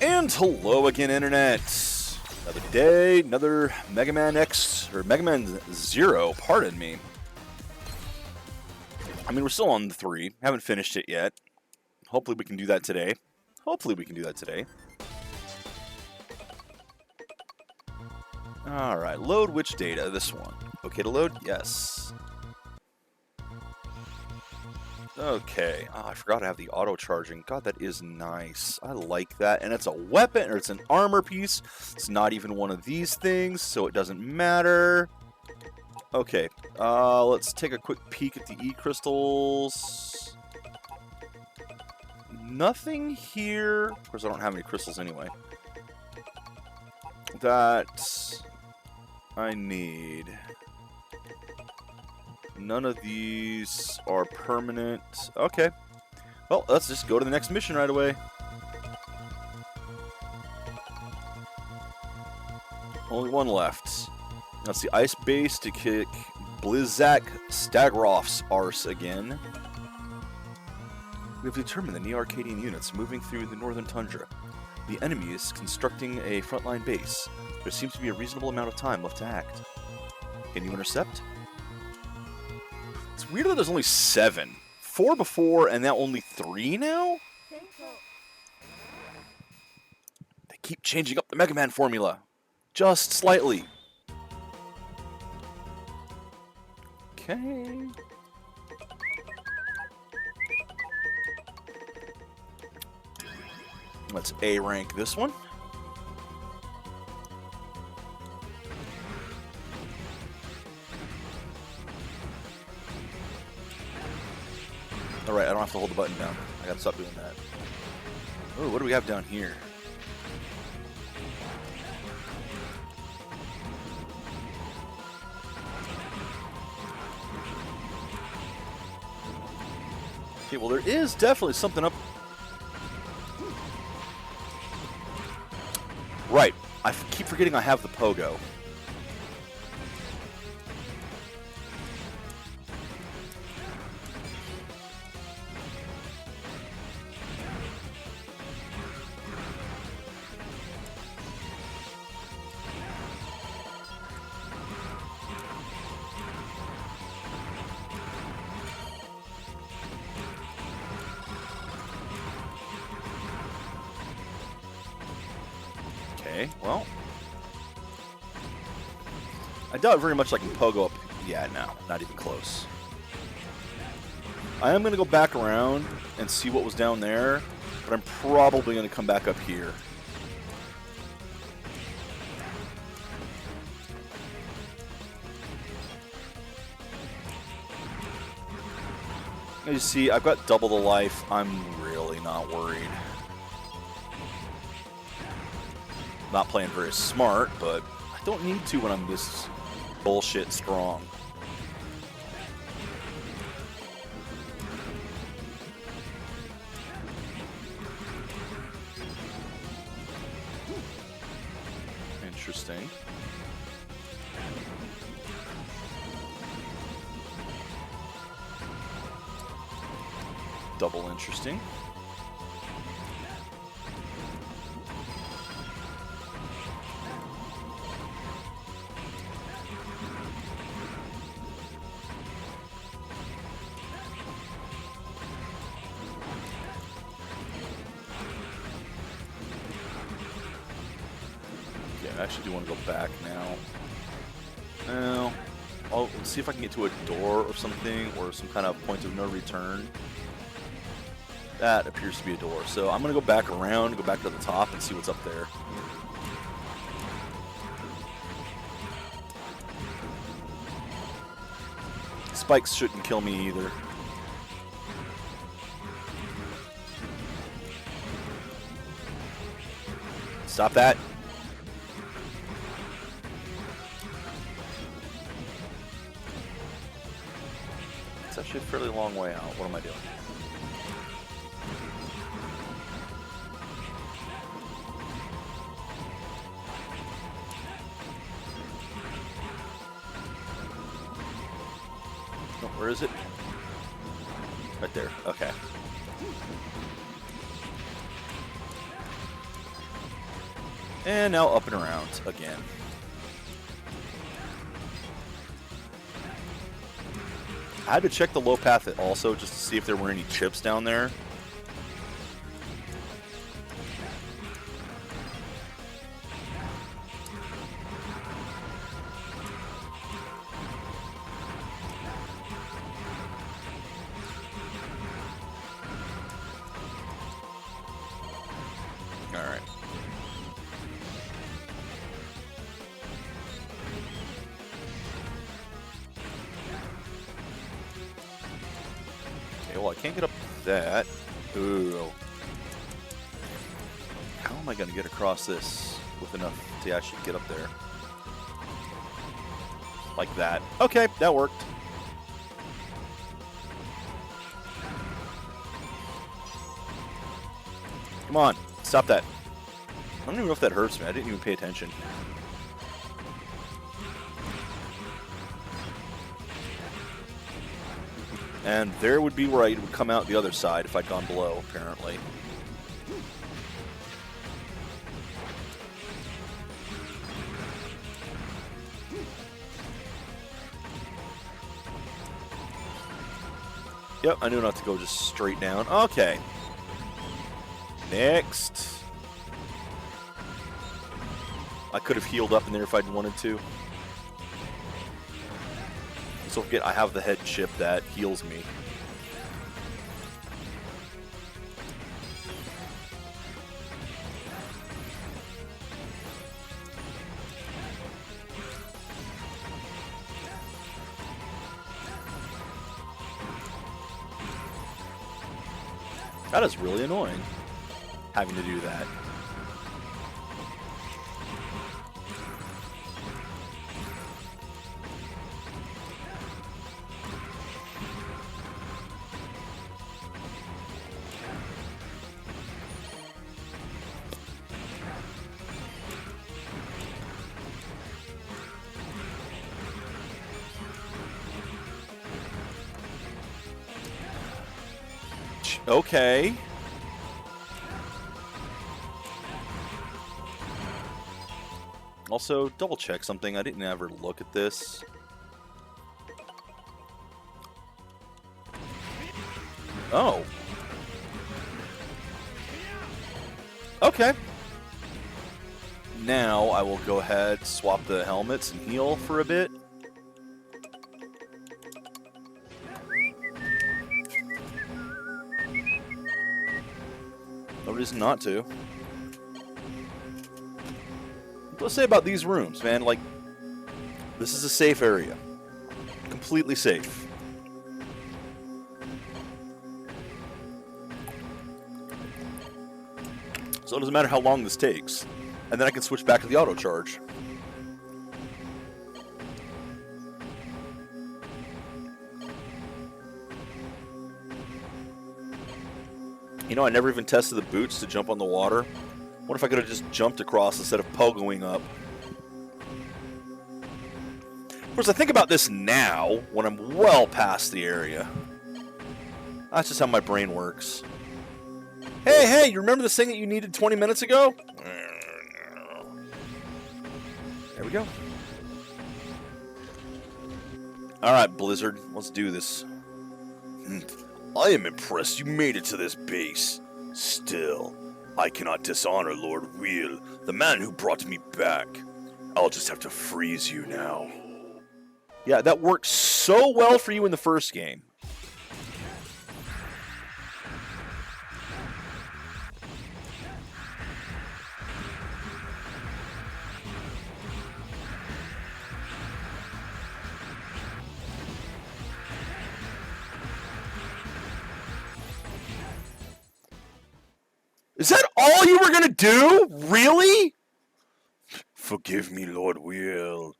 And hello again, Internet. Another day, another Mega Man X, or Mega Man Zero, pardon me. I mean, we're still on the 3, haven't finished it yet. Hopefully we can do that today. Alright, load which data? This one. Okay to load? Yes. Okay. Oh, I forgot to have the auto charging. God, that is nice. I like that. And it's a weapon, or it's an armor piece. It's not even one of these things, so it doesn't matter. Okay. Let's take a quick peek at the E-crystals. Nothing here. Of course, I don't have any crystals anyway. That I need. None of these are permanent. Okay. Well, let's just go to the next mission right away. Only one left. That's the ice base to kick Blizzak Stagroth's arse again. We have determined the Neo-Arcadian units moving through the northern tundra. The enemy is constructing a frontline base. There seems to be a reasonable amount of time left to act. Can you intercept? It's weird that there's only 7. 4 before, and now only 3 now? They keep changing up the Mega Man formula. Just slightly. Okay. Let's A rank this one. Alright, I don't have to hold the button down. I gotta stop doing that. Oh, what do we have down here? Okay, well there is definitely something up. Right, I keep forgetting I have the pogo. Okay, well. I doubt very much I can pogo up. Yeah, no, not even close. I am going to go back around and see what was down there, but I'm probably going to come back up here. As you see, I've got double the life. I'm really not worried. Not playing very smart, but I don't need to when I'm this bullshit strong. Interesting. Double interesting. I actually do want to go back now. Well, I'll see if I can get to a door or something, or some kind of point of no return. That appears to be a door. So I'm going to go back around, go back to the top, and see what's up there. Spikes shouldn't kill me either. Stop that. It's actually a fairly long way out. What am I doing? Oh, where is it? Right there. Okay. And now up and around again. I had to check the low path also just to see if there were any chips down there. Alright. Okay, well, I can't get up that. Ooh. How am I going to get across this with enough to actually get up there? Like that. Okay, that worked. Come on, stop that. I don't even know if that hurts me. I didn't even pay attention. And there would be where it would come out the other side if I'd gone below, apparently. Yep, I knew not to go just straight down. Okay. Next. I could have healed up in there if I'd wanted to. So forget I have the head chip that heals me. That is really annoying, having to do that. Okay. Also, double check something. I didn't ever look at this. Oh. Okay. Now I will go ahead, swap the helmets, and heal for a bit. No reason not to. Let's say about these rooms, man. Like, this is a safe area. Completely safe. So it doesn't matter how long this takes. And then I can switch back to the auto charge. You know, I never even tested the boots to jump on the water. What if I could have just jumped across instead of pogoing up? Of course, I think about this now, when I'm well past the area. That's just how my brain works. Hey, you remember this thing that you needed 20 minutes ago? There we go. Alright, Blizzard, let's do this. I am impressed you made it to this base. Still, I cannot dishonor Lord Wheel, the man who brought me back. I'll just have to freeze you now. Yeah, that worked so well for you in the first game. Is that all you were gonna do? Really? Forgive me, Lord Wheel.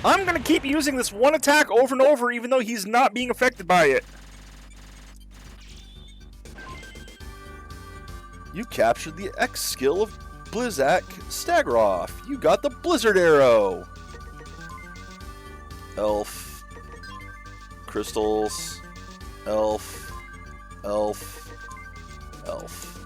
I'm gonna keep using this one attack over and over, even though he's not being affected by it. You captured the X skill of Blizzak Stagroth. You got the Blizzard Arrow. Elf. Crystals. Elf. elf.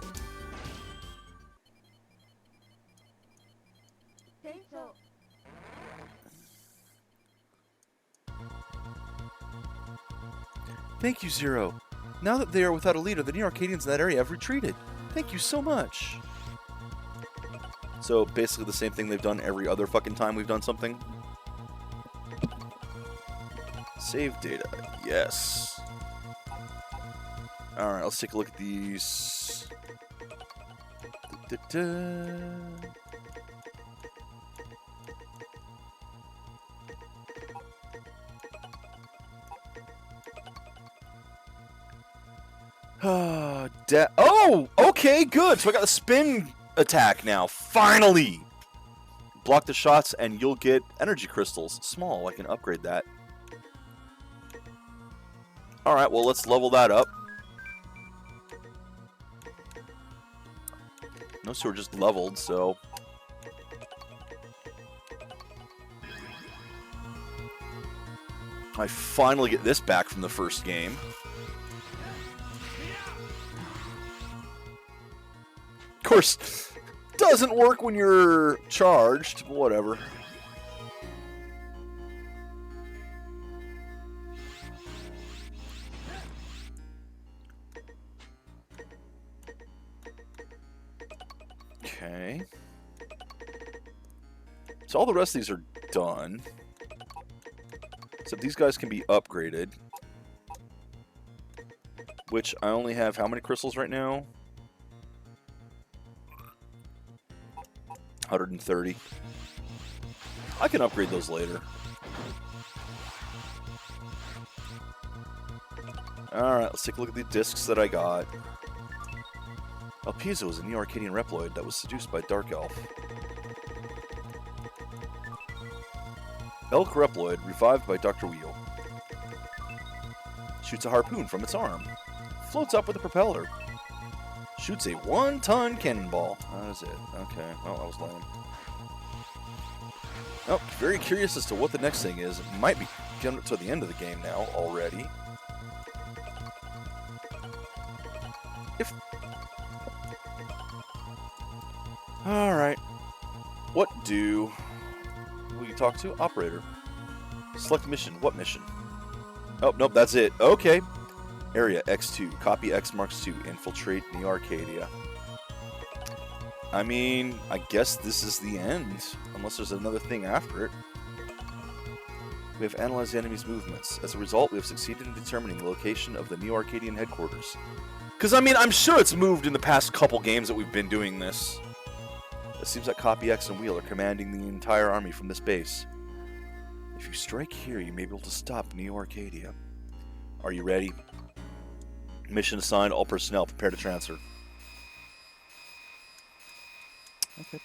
Thank you, Zero. Now that they are without a leader, the New Arcadians in that area have retreated. Thank you so much. So, basically the same thing they've done every other fucking time we've done something. Save data. Yes. Alright, let's take a look at these. Oh, okay, good. So I got the spin attack now. Finally! Block the shots and you'll get energy crystals. Small, I can upgrade that. Alright, well, let's level that up. Those two are just leveled, so... I finally get this back from the first game. Of course, doesn't work when you're charged, but whatever. Okay. So all the rest of these are done. Except these guys can be upgraded. Which I only have how many crystals right now? 130. I can upgrade those later. Alright, let's take a look at the discs that I got. Alpizo is a New Arcadian Reploid that was seduced by Dark Elf. Elk Reploid, revived by Dr. Wheel. Shoots a harpoon from its arm. Floats up with a propeller. Shoots a 1-ton cannonball. That is it. Okay, well, that was lame. Oh, very curious as to what the next thing is. It might be getting to the end of the game now already. Alright. What do we talk to? Operator. Select mission. What mission? Oh, nope, that's it. Okay. Area X2. Copy X marks 2. Infiltrate New Arcadia. I mean, I guess this is the end. Unless there's another thing after it. We have analyzed the enemy's movements. As a result, we have succeeded in determining the location of the New Arcadian headquarters. Because, I mean, I'm sure it's moved in the past couple games that we've been doing this. It seems that Copy X and Wheel are commanding the entire army from this base. If you strike here, you may be able to stop New Arcadia. Are you ready? Mission assigned. All personnel, prepare to transfer. Okay.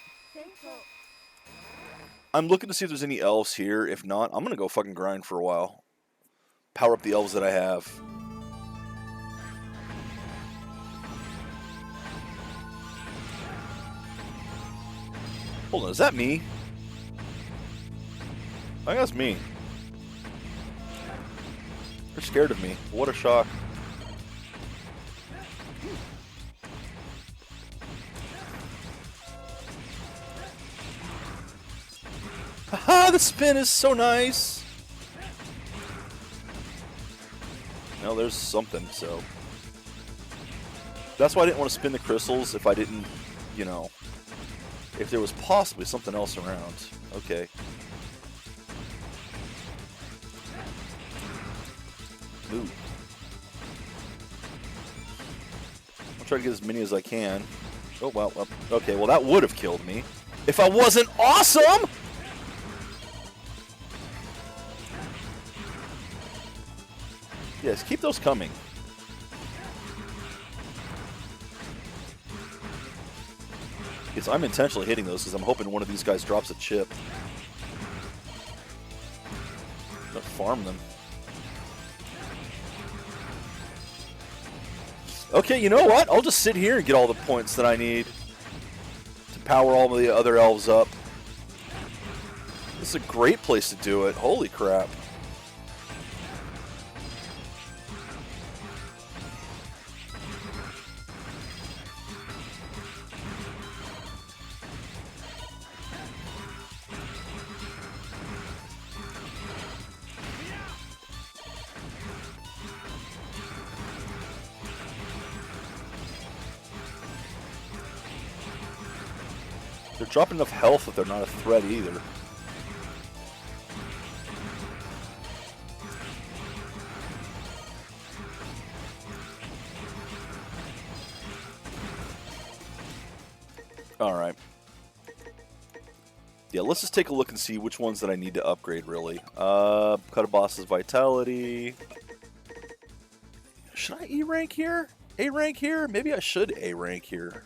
I'm looking to see if there's any elves here. If not, I'm going to go fucking grind for a while. Power up the elves that I have. Hold on, is that me? I think that's me. They're scared of me. What a shock. Haha, the spin is so nice! No, there's something, so... That's why I didn't want to spin the crystals if I didn't, you know... If there was possibly something else around. Okay. Ooh. I'll try to get as many as I can. Oh, well, okay, well that would have killed me. If I wasn't awesome! Yes, keep those coming. Because I'm intentionally hitting those because I'm hoping one of these guys drops a chip. I'm gonna farm them. Okay, you know what? I'll just sit here and get all the points that I need to power all of the other elves up. This is a great place to do it. Holy crap. They're dropping enough health that they're not a threat either. Alright. Yeah, let's just take a look and see which ones that I need to upgrade, really. Cut a boss's vitality. Should I E rank here? A rank here? Maybe I should A rank here.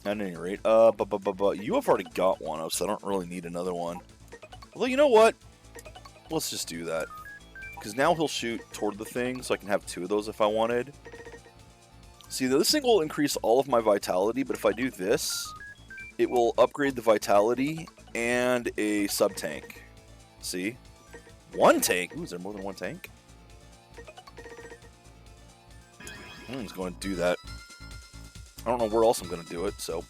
At any rate, you have already got one, so I don't really need another one. Although, you know what? Let's just do that. Because now he'll shoot toward the thing, so I can have 2 of those if I wanted. See, this thing will increase all of my vitality, but if I do this, it will upgrade the vitality and a sub-tank. See? 1 tank? Ooh, is there more than 1 tank? I'm just going to do that. I don't know where else I'm going to do it, so...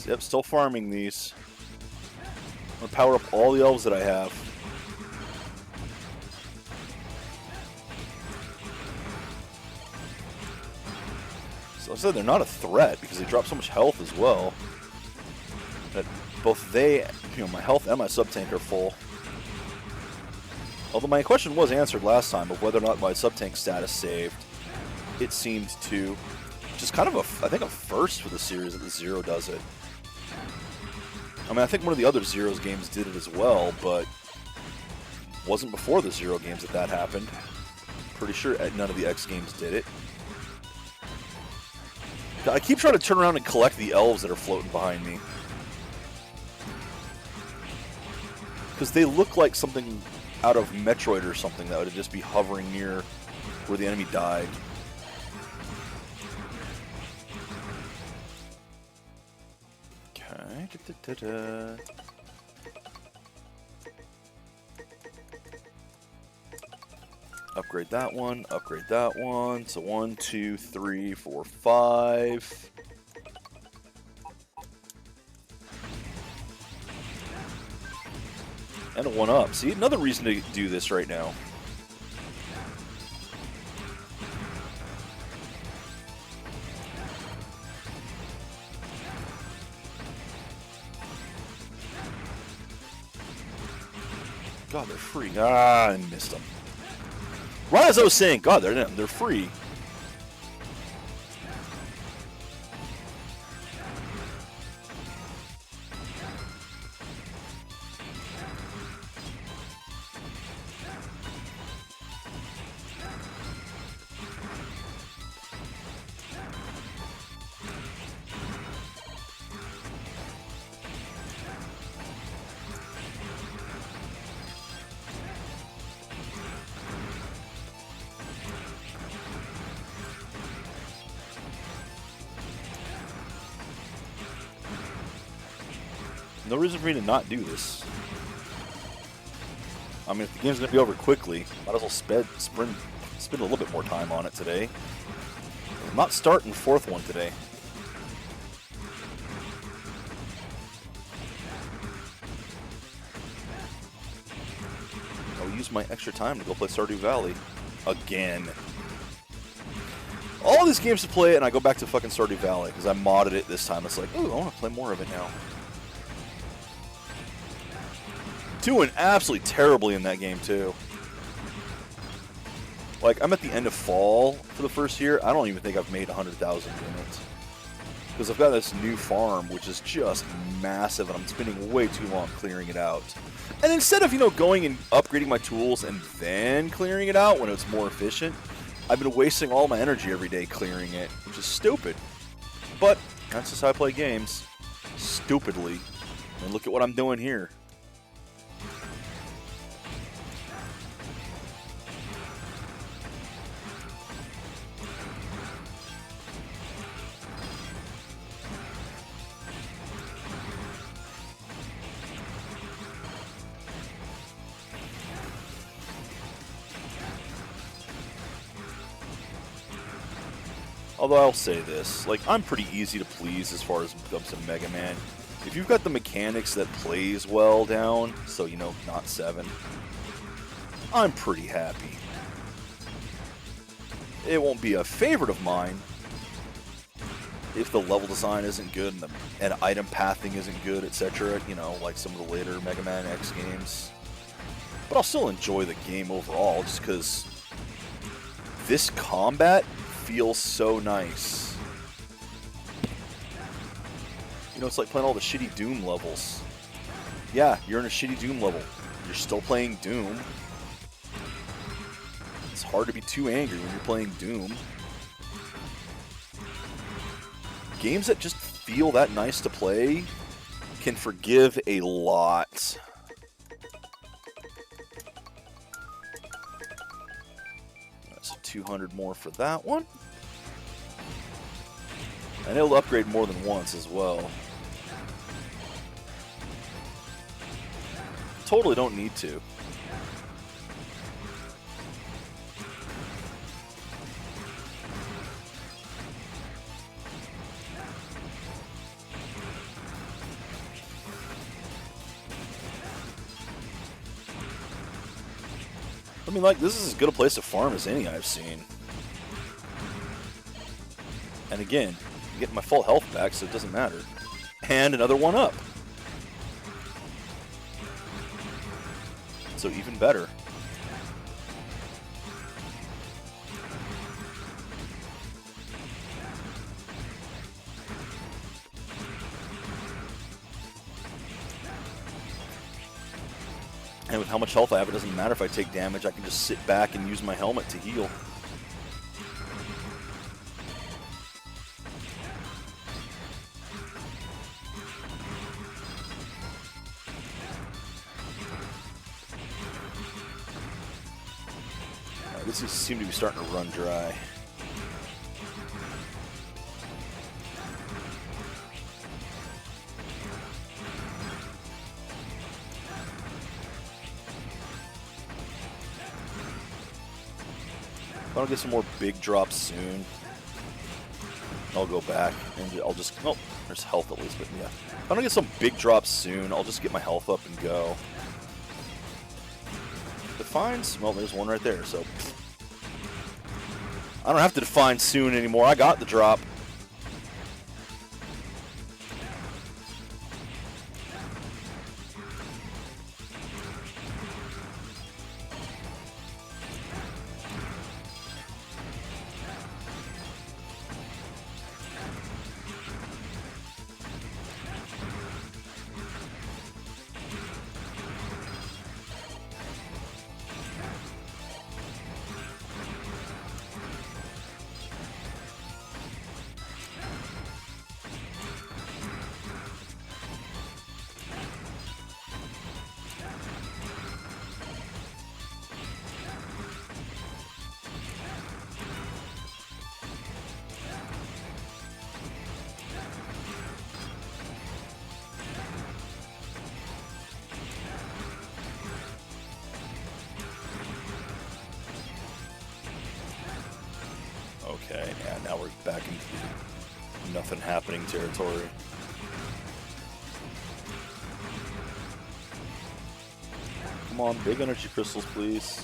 Yep, still farming these. I'm going to power up all the elves that I have. So I said they're not a threat because they drop so much health as well. That both they, my health and my sub-tank are full. Although my question was answered last time of whether or not my sub-tank status saved. It seemed to. Which is kind of I think a first for the series that the Zero does it. I mean, I think one of the other Zero's games did it as well, but wasn't before the Zero games that happened. Pretty sure none of the X games did it. I keep trying to turn around and collect the elves that are floating behind me. Because they look like something out of Metroid or something that would just be hovering near where the enemy died. Okay. Upgrade that one, upgrade that one. So 1, 2, 3, 4, 5. And a 1-up. See, another reason to do this right now. God, they're free. Ah, I missed them. Right as I was saying, God, they're free. No reason for me to not do this. I mean, if the game's going to be over quickly, might as well spend a little bit more time on it today. I'm not starting 4th one today. I'll use my extra time to go play Stardew Valley. Again. All these games to play, and I go back to fucking Stardew Valley, because I modded it this time. It's like, ooh, I want to play more of it now. Doing absolutely terribly in that game, too. Like, I'm at the end of fall for the first year. I don't even think I've made 100,000 units. Because I've got this new farm, which is just massive, and I'm spending way too long clearing it out. And instead of, going and upgrading my tools and then clearing it out when it's more efficient, I've been wasting all my energy every day clearing it, which is stupid. But that's just how I play games. Stupidly. And look at what I'm doing here. Although I'll say this, like, I'm pretty easy to please as far as it comes to Mega Man. If you've got the mechanics that plays well down, so, you know, not 7, I'm pretty happy. It won't be a favorite of mine if the level design isn't good and item pathing isn't good, etc., you know, like some of the later Mega Man X games. But I'll still enjoy the game overall, just because this combat feels so nice. You know, it's like playing all the shitty Doom levels. Yeah, you're in a shitty Doom level. You're still playing Doom. It's hard to be too angry when you're playing Doom. Games that just feel that nice to play can forgive a lot. So 200 more for that one. And it'll upgrade more than once as well. Totally don't need to. I mean, like, this is as good a place to farm as any I've seen. And again, I'm getting my full health back, so it doesn't matter. And another one up. So even better. And with how much health I have, it doesn't matter if I take damage. I can just sit back and use my helmet to heal. This seems to be starting to run dry. If I don't get some more big drops soon, I'll go back and I'll just... Oh, there's health at least, but yeah. If I don't get some big drops soon, I'll just get my health up and go. Defines? Well, there's one right there, so... I don't have to define soon anymore. I got the drop. Okay, yeah, now we're back into nothing happening territory. Come on, big energy crystals, please.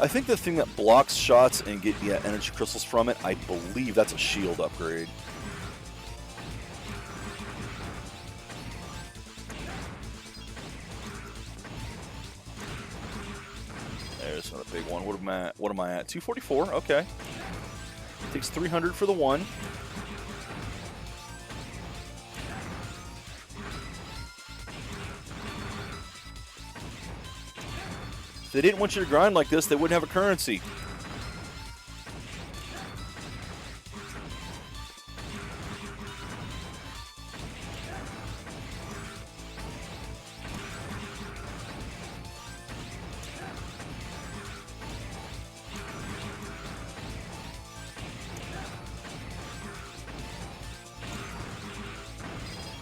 I think the thing that blocks shots and get energy crystals from it, I believe that's a shield upgrade. There's another big one. What am I at? 244. Okay. Takes 300 for the one. If they didn't want you to grind like this, they wouldn't have a currency.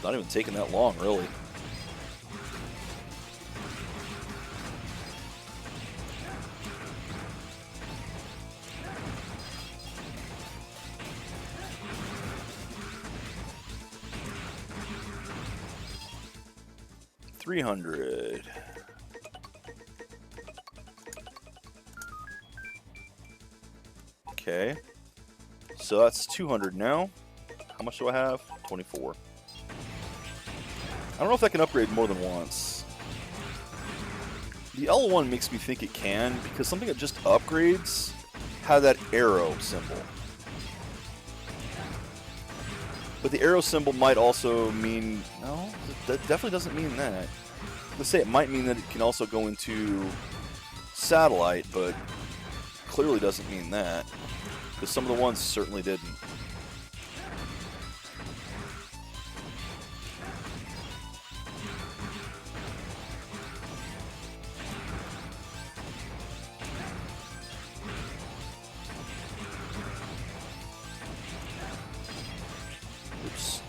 Not even taking that long, really. $300. Okay. So that's 200 now. How much do I have? 24. I don't know if that can upgrade more than once. The L1 makes me think it can, because something that just upgrades had that arrow symbol. But the arrow symbol might also mean... No, that definitely doesn't mean that. Let's say it might mean that it can also go into satellite, but clearly doesn't mean that. Because some of the ones certainly didn't. Oops.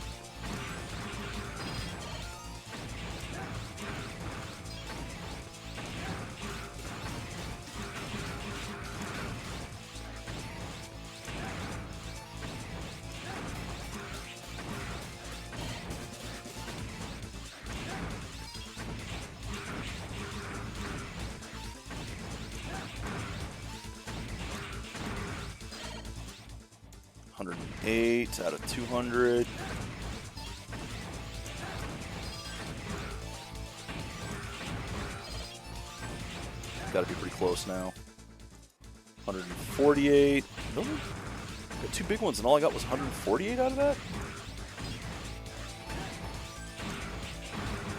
$108 out of 200. Got to be pretty close now. 148. Really? Got two big ones, and all I got was 148 out of that?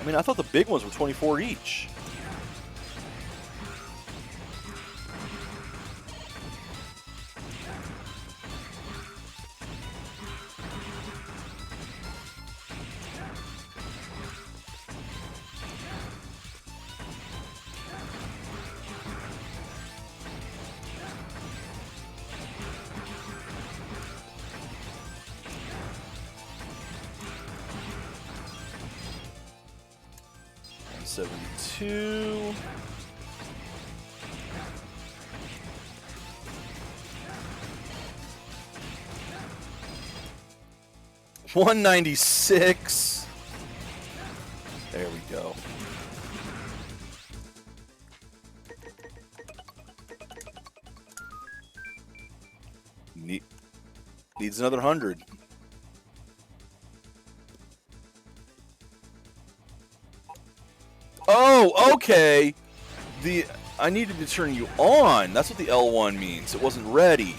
I mean, I thought the big ones were 24 each. $72. $196. There we go. Needs another 100. Oh, okay. I needed to turn you on. That's what the L1 means. It wasn't ready.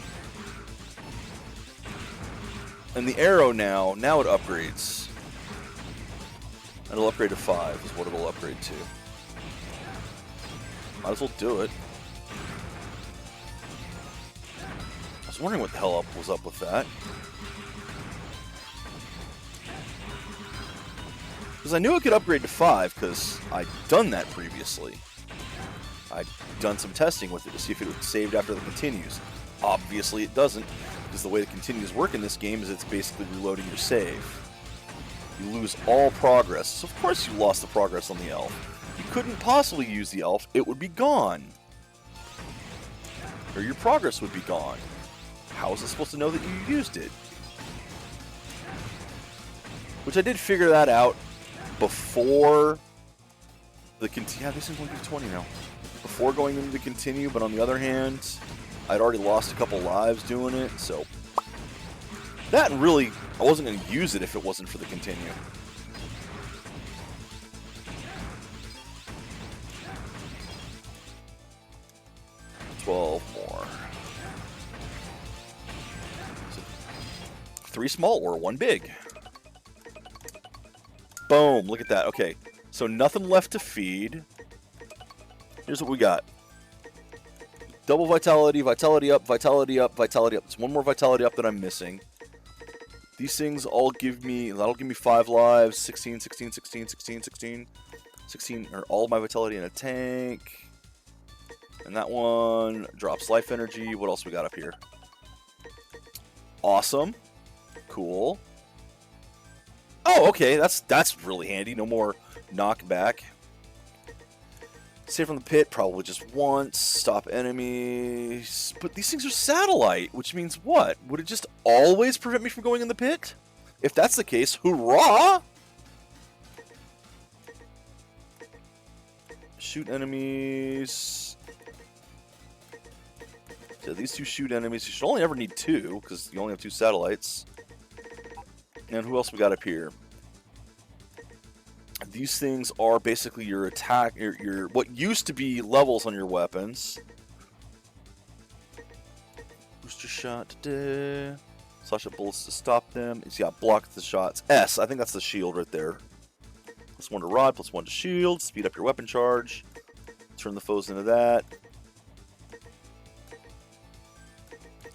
And the arrow now it upgrades. It'll upgrade to 5 is what it'll upgrade to. Might as well do it. I was wondering what the hell was up with that. Because I knew it could upgrade to 5, because I'd done that previously. I'd done some testing with it to see if it would saved after the continues. Obviously it doesn't, because the way the continues work in this game is it's basically reloading your save. You lose all progress, so of course you lost the progress on the elf. You couldn't possibly use the elf, it would be gone. Or your progress would be gone. How is it supposed to know that you used it? Which I did figure that out before the continue. Yeah, this is 120 now. Before going into the continue, but on the other hand, I'd already lost a couple lives doing it, so that really, I wasn't going to use it if it wasn't for the continue. $12 more. So 3 small or 1 big. Boom, look at that. Okay, so nothing left to feed. Here's what we got. double vitality, vitality up, vitality up, vitality up. There's one more vitality up that I'm missing. These things all give me, that'll give me 5 lives, 16, 16, 16, 16, 16. 16 are all my vitality in a tank. And that one drops life energy. What else we got up here? Awesome. Cool. Oh, okay, that's really handy. No more knockback. Save from the pit, probably just once. Stop enemies. But these things are satellite, which means what? Would it just always prevent me from going in the pit? If that's the case, hurrah! Shoot enemies. So these 2 shoot enemies. You should only ever need 2, because you only have 2 satellites. And who else we got up here? These things are basically your attack, your what used to be levels on your weapons. Booster shot, slash at bullets to stop them. It's got block the shots. S, I think that's the shield right there. +1 to rod, +1 to shield. Speed up your weapon charge. Turn the foes into that.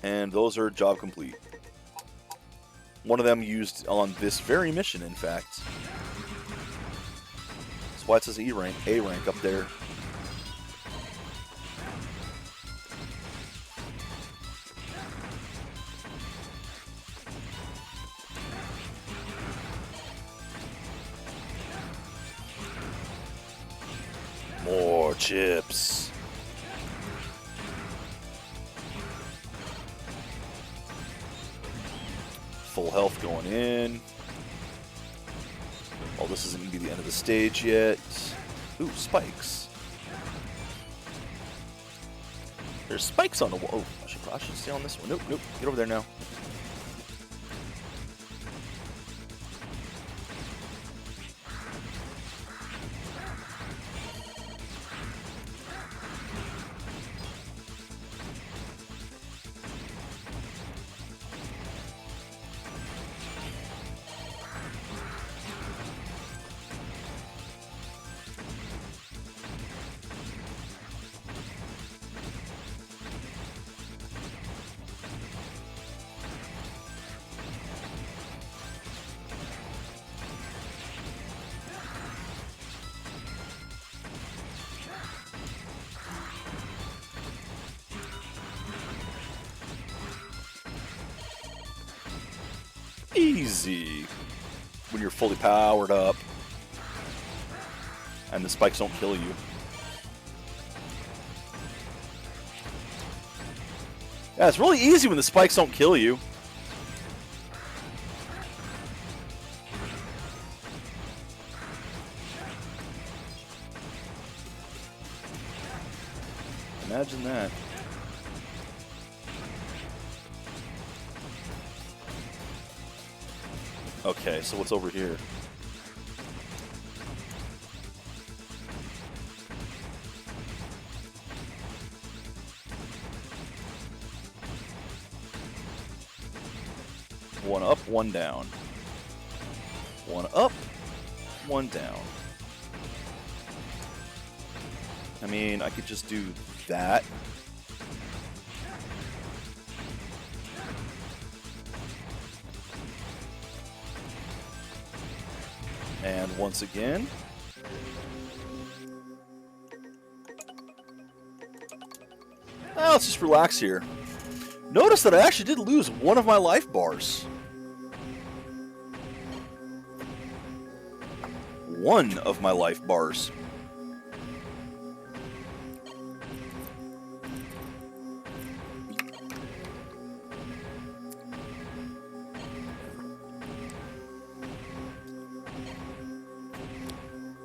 And those are job complete. One of them used on this very mission, in fact. That's why it says A rank up there. More chips. Full health going in. Oh, this isn't going to be the end of the stage yet. Ooh, spikes. There's spikes on the wall. Oh, I should stay on this one. Nope, nope. Get over there now. Easy. When you're fully powered up. And the spikes don't kill you. Yeah, it's really easy when the spikes don't kill you. Imagine that. Okay, so what's over here? One up, one down. One up, one down. I mean, I could just do that. And once again. Now let's just relax here. Notice that I actually did lose one of my life bars. One of my life bars.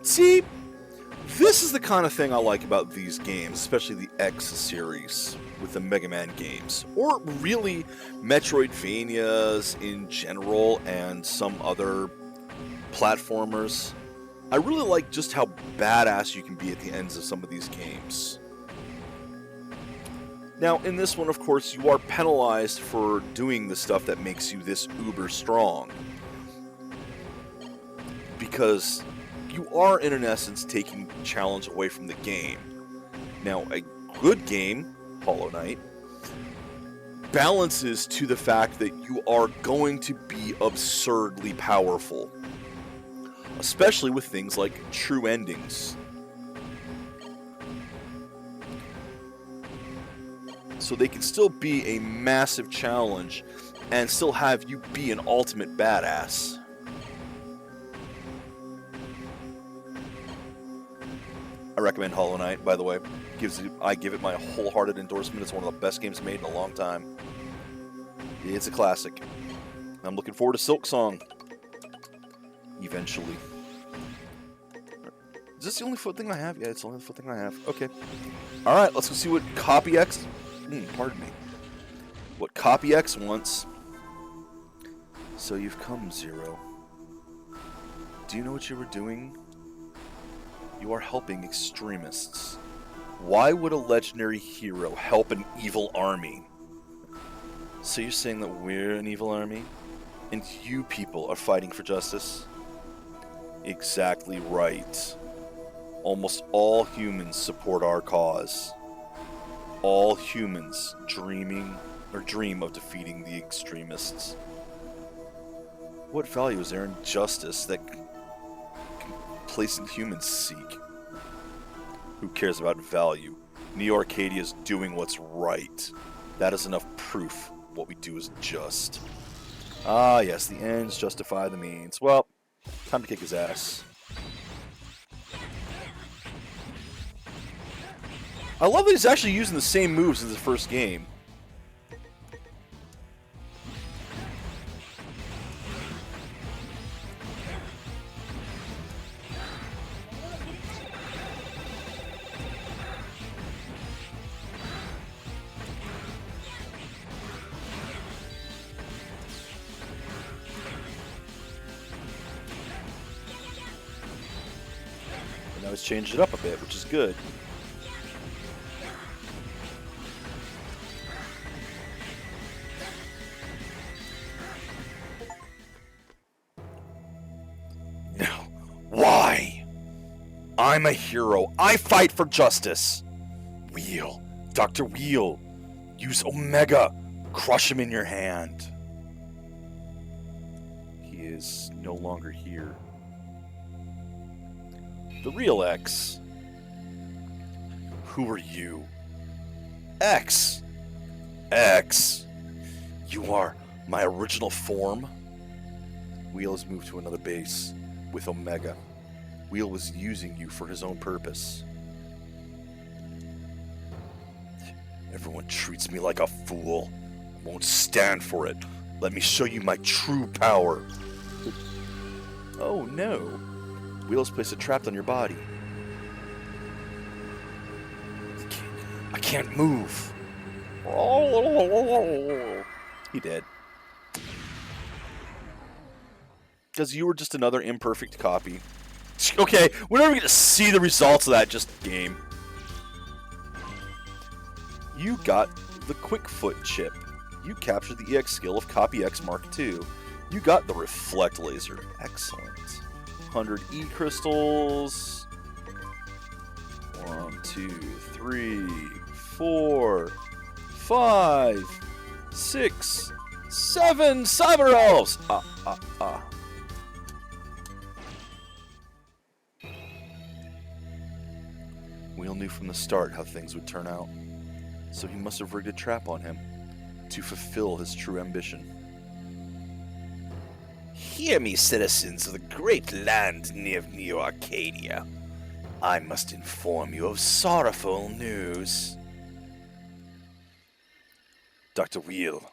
See, this is the kind of thing I like about these games, especially the X series with the Mega Man games, or really Metroidvanias in general and some other platformers. I really like just how badass you can be at the ends of some of these games. Now, in this one, of course, you are penalized for doing the stuff that makes you this uber strong. Because you are, in essence, taking challenge away from the game. Now, a good game Hollow Knight, balances to the fact that you are going to be absurdly powerful, especially with things like true endings. So they can still be a massive challenge and still have you be an ultimate badass. I recommend Hollow Knight, by the way. I give it my wholehearted endorsement. It's one of the best games made in a long time. It's a classic. I'm looking forward to Silksong. Eventually. Is this the only foot thing I have? Yeah, it's the only foot thing I have. Okay. Alright, let's go see what Copy X... pardon me. What Copy X wants. So you've come, Zero. Do you know what you were doing? You are helping extremists. Why would a legendary hero help an evil army? So you're saying that we're an evil army? And you people are fighting for justice? Exactly right. Almost all humans support our cause. All humans dream of defeating the extremists. What value is there in justice that complacent humans seek? Who cares about value? Neo Arcadia is doing what's right. That is enough proof what we do is just. Ah, yes, the ends justify the means. Well, time to kick his ass. I love that he's actually using the same moves as the first game. And now he's changed it up a bit, which is good. Why? I'm a hero. I fight for justice. Wheel. Dr. Wheel. Use Omega. Crush him in your hand. He is no longer here. The real X. Who are you? X. X. You are my original form? Wheel has moved to another base. With Omega. Wheel was using you for his own purpose. Everyone treats me like a fool. I won't stand for it. Let me show you my true power. Oh no. Wheel has placed a trap on your body. I can't move. He did. Because you were just another imperfect copy. Okay, we're never going to see the results of that just game. You got the Quick Foot chip. You captured the EX skill of Copy X Mark II. You got the Reflect Laser. Excellent. 100 E crystals. 1, 2, 3, 4, 5, 6, 7 Cyber Elves! Wheel knew from the start how things would turn out, so he must have rigged a trap on him to fulfill his true ambition. Hear me, citizens of the great land near Neo Arcadia. I must inform you of sorrowful news. Dr. Wheel.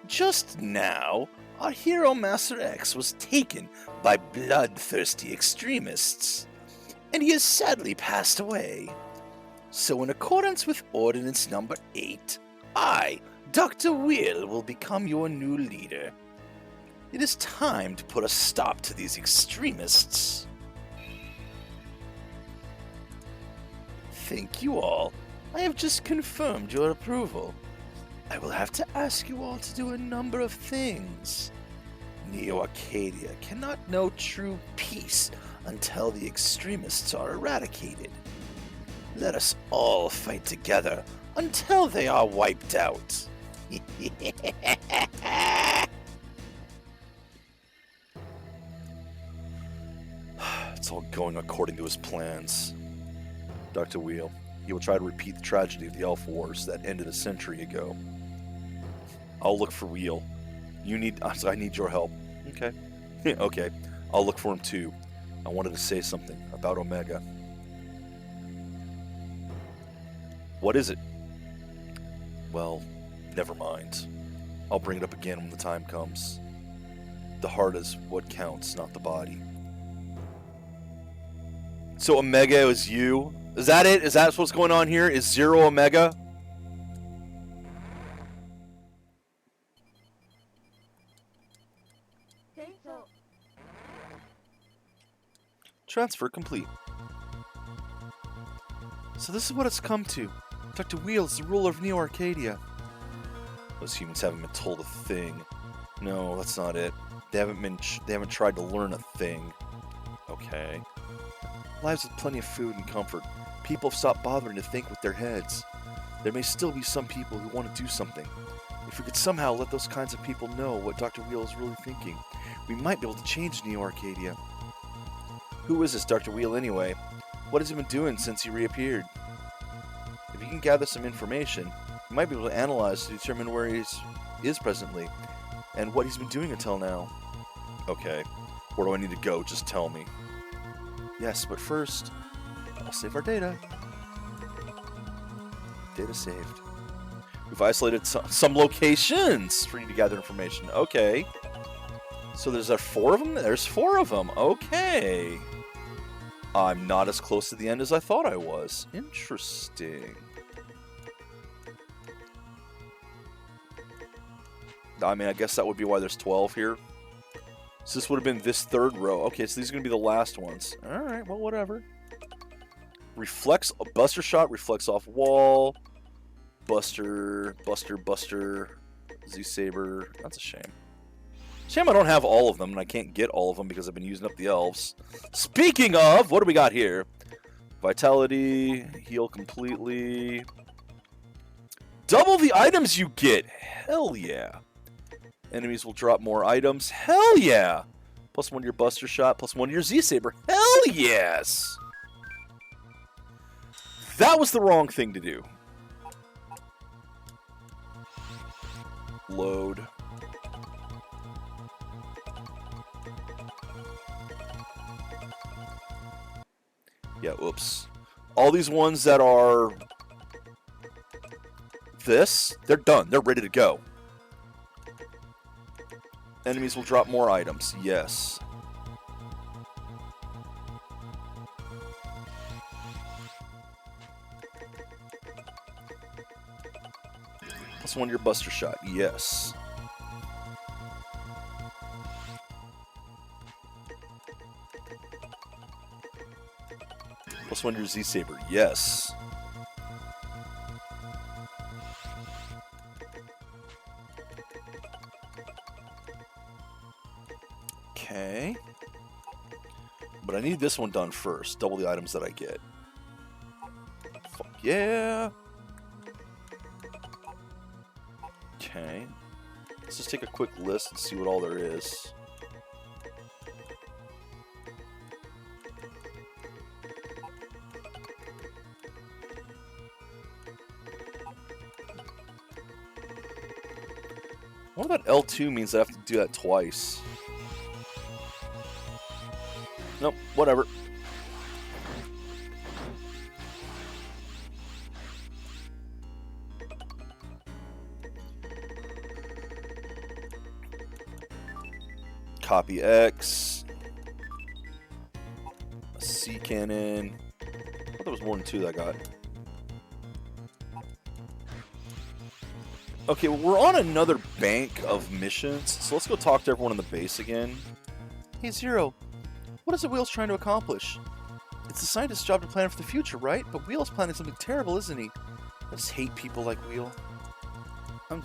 Just now, our hero Master X was taken by bloodthirsty extremists, and he has sadly passed away. So in accordance with Ordinance Number 8, I, Dr. Wheel, will become your new leader. It is time to put a stop to these extremists. Thank you all. I have just confirmed your approval. I will have to ask you all to do a number of things. Neo Arcadia cannot know true peace until the extremists are eradicated. Let us all fight together until they are wiped out. It's all going according to his plans. Dr. Wheel, he will try to repeat the tragedy of the Elf Wars that ended a century ago. I'll look for Wheel. I need your help. Okay. Okay. I'll look for him too. I wanted to say something about Omega. What is it? Well, never mind. I'll bring it up again when the time comes. The heart is what counts, not the body. So Omega is you? Is that it? Is that what's going on here? Is Zero Omega? Transfer complete. So this is what it's come to. Dr. Wheel is the ruler of Neo Arcadia. Those humans haven't been told a thing. No, that's not it. They haven't tried to learn a thing. Okay. Lives with plenty of food and comfort. People have stopped bothering to think with their heads. There may still be some people who want to do something. If we could somehow let those kinds of people know what Dr. Wheel is really thinking, we might be able to change Neo Arcadia. Who is this Dr. Wheel anyway? What has he been doing since he reappeared? If you can gather some information, you might be able to analyze to determine where he is presently, and what he's been doing until now. Okay, where do I need to go? Just tell me. Yes, but first, I'll save our data. Data saved. We've isolated some locations for you to gather information. Okay. So there's 4 of them? There's 4 of them. Okay. I'm not as close to the end as I thought I was. Interesting. I mean, I guess that would be why there's 12 here. So this would have been this 3rd row. Okay, so these are going to be the last ones. Alright, well, whatever. Reflects, Buster Shot, reflects off wall. Buster, Z-Saber. That's a shame. Shame I don't have all of them, and I can't get all of them because I've been using up the elves. Speaking of, what do we got here? Vitality, heal completely. Double the items you get! Hell yeah. Enemies will drop more items. Hell yeah! +1 to your Buster Shot, +1 to your Z-Saber. Hell yes! That was the wrong thing to do. Load. Yeah, oops. All these ones that are this, they're done. They're ready to go. Enemies will drop more items. Yes. +1 to your Buster Shot. Yes. +1 to your Z-Saber. Yes. Okay. But I need this one done first. Double the items that I get. Fuck yeah. Okay. Let's just take a quick list and see what all there is. What about L2 means I have to do that twice? Nope, whatever. Copy X. A C cannon. I thought there was more than 2 that I got. Okay, well, we're on another bank of missions, so let's go talk to everyone on the base again. Hey, Zero. What is it Wheel's trying to accomplish? It's the scientist's job to plan for the future, right? But Wheel's planning something terrible, isn't he? I just hate people like Wheel.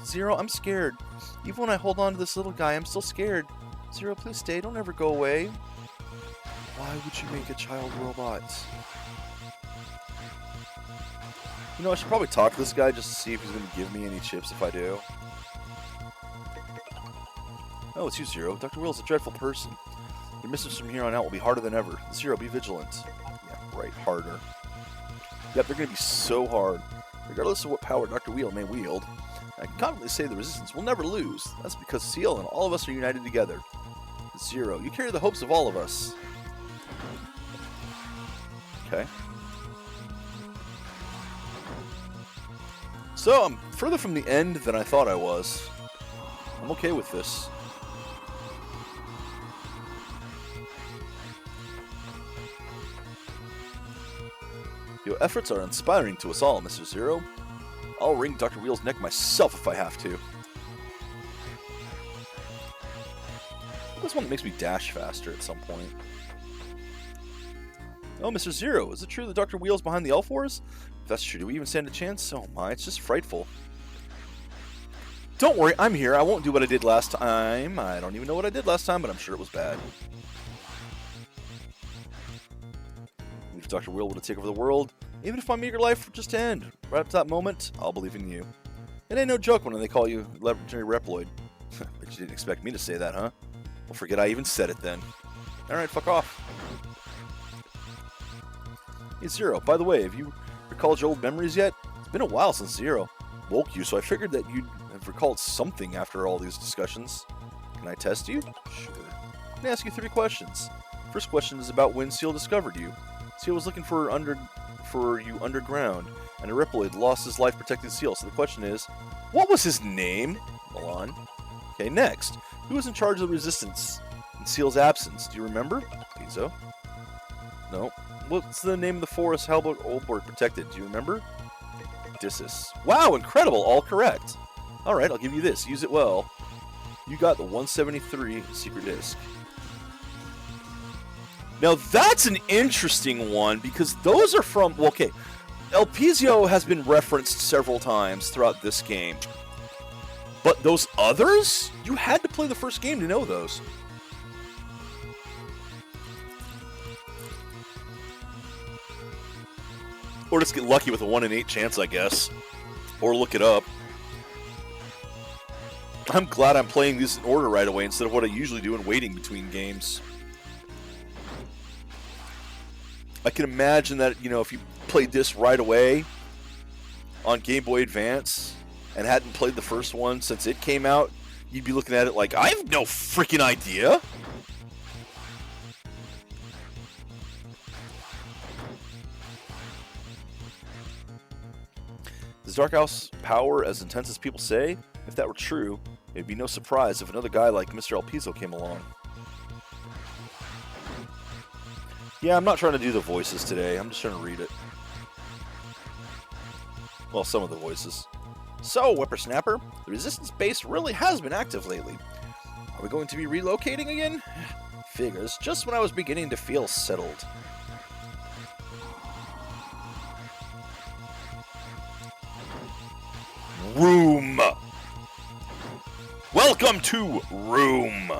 Zero, I'm scared. Even when I hold on to this little guy, I'm still scared. Zero, please stay. Don't ever go away. Why? Why would you make a child robot? You know, I should probably talk to this guy just to see if he's going to give me any chips if I do. Oh, it's you, Zero. Dr. Wheel's a dreadful person. Your missions from here on out will be harder than ever. Zero, be vigilant. Yeah, right, harder. Yep, they're going to be so hard. Regardless of what power Dr. Wheel may wield, I can confidently say the Resistance will never lose. That's because Seal and all of us are united together. Zero, you carry the hopes of all of us. Okay. So, I'm further from the end than I thought I was. I'm okay with this. Your efforts are inspiring to us all, Mr. Zero. I'll wring Dr. Wheel's neck myself if I have to. This one that makes me dash faster at some point. Oh, Mr. Zero, is it true that Dr. Wheel's behind the Elf Wars? If that's true, do we even stand a chance? Oh my, it's just frightful. Don't worry, I'm here. I won't do what I did last time. I don't even know what I did last time, but I'm sure it was bad. If Dr. Wheel were to take over the world, even if my meager life were just to end, right up to that moment, I'll believe in you. It ain't no joke when they call you Legendary Reploid. Bet you didn't expect me to say that, huh? Well, forget I even said it then. Alright, fuck off. Hey, Zero, by the way, have you recalled your old memories yet? It's been a while since Zero woke you, so I figured that you'd have recalled something after all these discussions. Can I test you? Sure. I'm gonna ask you 3 questions. First question is about when Seal discovered you. Seal was looking for you underground, and a Reploid lost his life protecting Seal, so the question is, what was his name? Milan. Okay, next. Who was in charge of the Resistance in Seal's absence? Do you remember? Pizzo. No. What's the name of the forest Halbert Oldborg protected? Do you remember? Odysseus. Wow, incredible! All correct. Alright, I'll give you this. Use it well. You got the 173 secret disc. Now that's an interesting one, because those are from... Well, okay, Elpizio has been referenced several times throughout this game. But those others? You had to play the first game to know those. Or just get lucky with a 1 in 8 chance, I guess. Or look it up. I'm glad I'm playing these in order right away instead of what I usually do in waiting between games. I can imagine that, you know, if you played this right away on Game Boy Advance and hadn't played the first one since it came out, you'd be looking at it like, I have no freaking idea. Is Dark House power as intense as people say? If that were true, it'd be no surprise if another guy like Mr. Elpizzo came along. Yeah, I'm not trying to do the voices today. I'm just trying to read it. Well, some of the voices. So, Whippersnapper, the Resistance base really has been active lately. Are we going to be relocating again? Figures, just when I was beginning to feel settled. Room! Welcome to Room!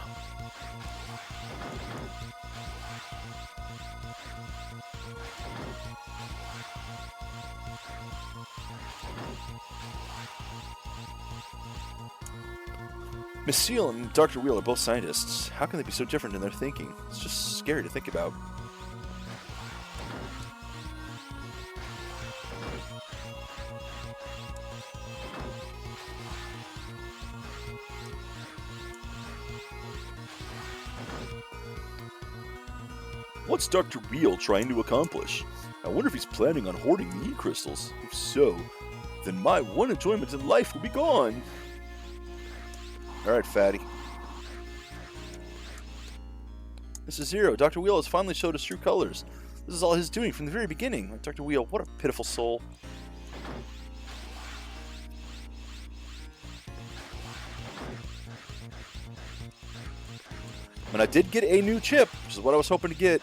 Miss Seal and Dr. Wheel are both scientists. How can they be so different in their thinking? It's just scary to think about. What's Dr. Wheel trying to accomplish? I wonder if he's planning on hoarding the E-crystals. If so, then my one enjoyment in life will be gone. Alright, fatty. Mr. Zero, Dr. Wheel has finally showed his true colors. This is all his doing from the very beginning. Dr. Wheel, what a pitiful soul. And I did get a new chip, which is what I was hoping to get.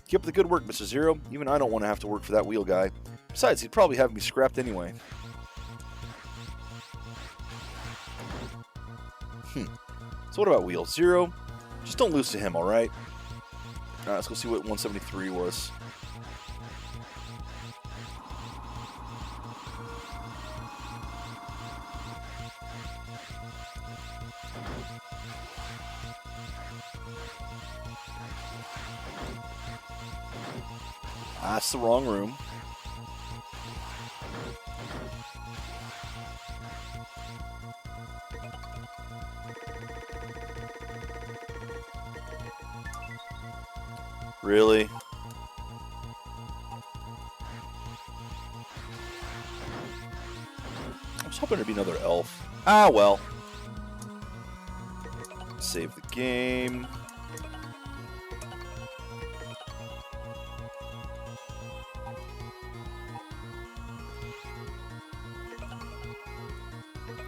Keep up the good work, Mr. Zero. Even I don't want to have to work for that wheel guy. Besides, he'd probably have me scrapped anyway. So what about Wheel? Zero, Just don't lose to him, alright? Alright, let's go see what 173 was. That's the wrong room. Really? I was hoping there'd be another elf. Ah, well. Save the game.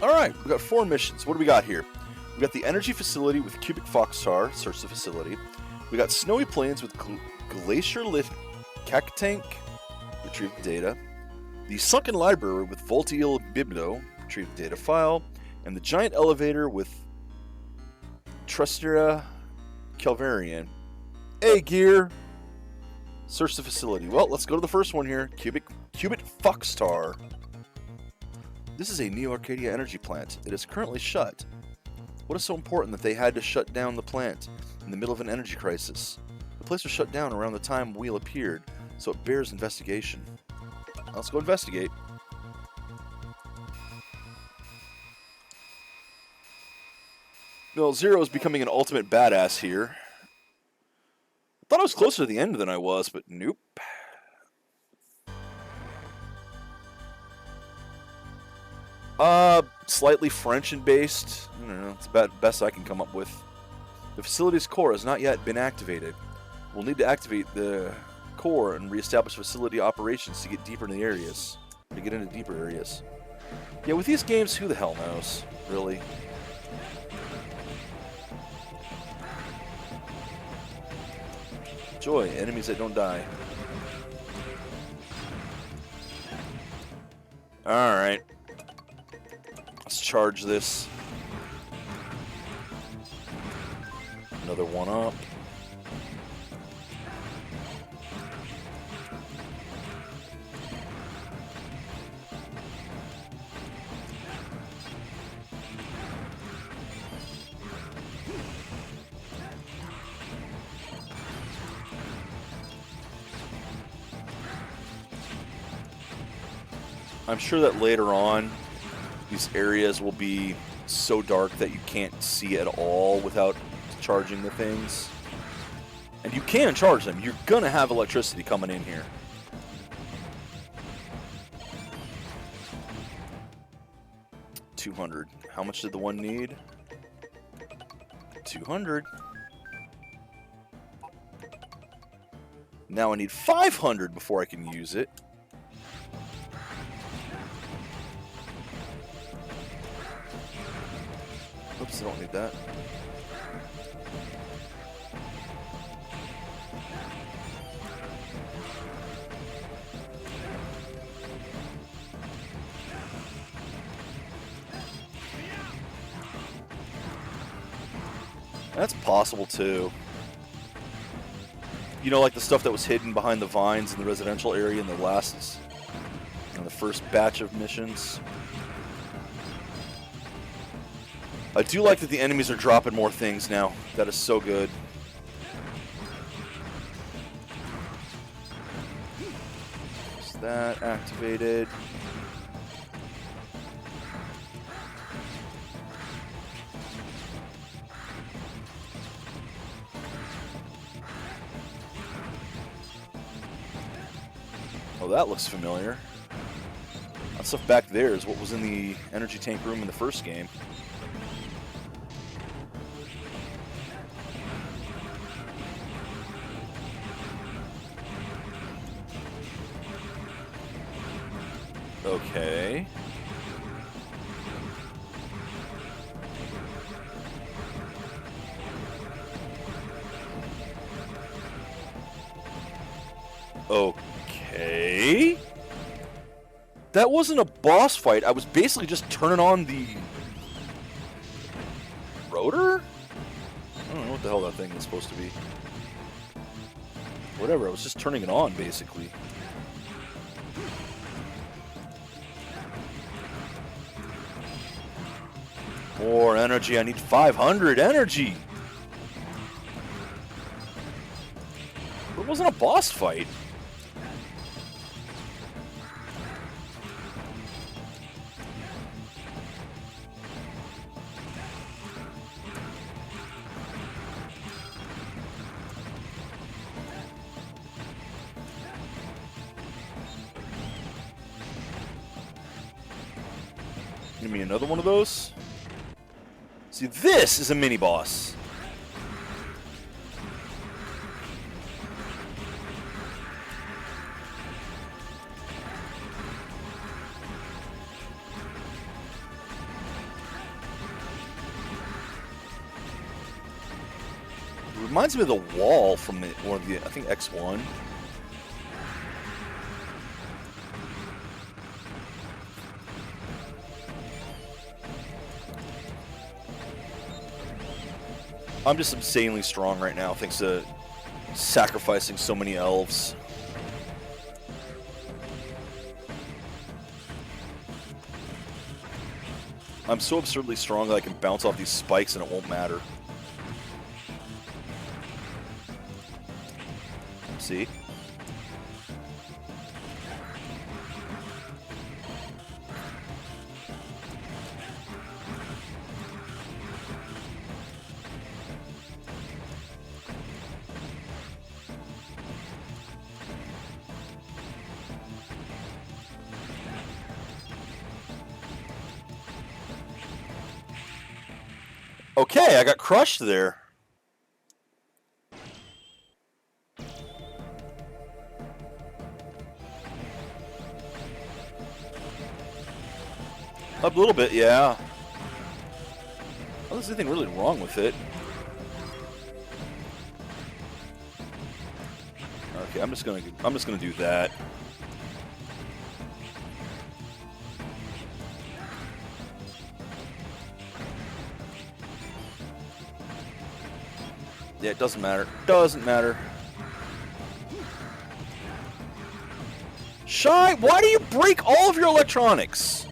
Alright, we got 4 missions. What do we got here? We got the energy facility with Cubic Foxtar, search the facility. We got Snowy Plains with Glacier Lit Cactank, retrieve the data. The Sunken Library with Voltiel Bibdo, retrieve the data file. And the Giant Elevator with Trustera Calvarian. Hey, Gear! Search the facility. Well, let's go to the first one here. Cubic Foxtar. This is a Neo Arcadia energy plant. It is currently shut. What is so important that they had to shut down the plant in the middle of an energy crisis? The place was shut down around the time Wheel appeared, so it bears investigation. Let's go investigate. Well, Zero is becoming an ultimate badass here. I thought I was closer to the end than I was, but nope. Slightly French-based. I don't know, it's about best I can come up with. The facility's core has not yet been activated. We'll need to activate the core and reestablish facility operations to get deeper into the areas. To get into deeper areas. Yeah, with these games, who the hell knows, really? Joy, enemies that don't die. Alright. Let's charge this. Another one up. I'm sure that later on, these areas will be so dark that you can't see at all without charging the things. And you can charge them. You're gonna have electricity coming in here. $200. How much did the one need? 200. Now I need 500 before I can use it. Oops, I don't need that. That's possible too. You know, like the stuff that was hidden behind the vines in the residential area in the first batch of missions. I do like that the enemies are dropping more things now. That is so good. Is that activated? Oh, that looks familiar. That stuff back there is what was in the energy tank room in the first game. Okay. Okay. That wasn't a boss fight. I was basically just turning on the rotor? I don't know what what the hell that thing is supposed to be. Whatever, I was just turning it on, basically. More energy, I need 500 energy! But it wasn't a boss fight. Give me another one of those. See, this is a mini boss. It reminds me of the wall from one of the, I think, X1. I'm just insanely strong right now, thanks to sacrificing so many elves. I'm so absurdly strong that I can bounce off these spikes and it won't matter. See? Okay, I got crushed there. A little bit, yeah. Well, there's anything really wrong with it. Okay, I'm just gonna do that. Yeah, it doesn't matter. Doesn't matter. Shy, why do you break all of your electronics?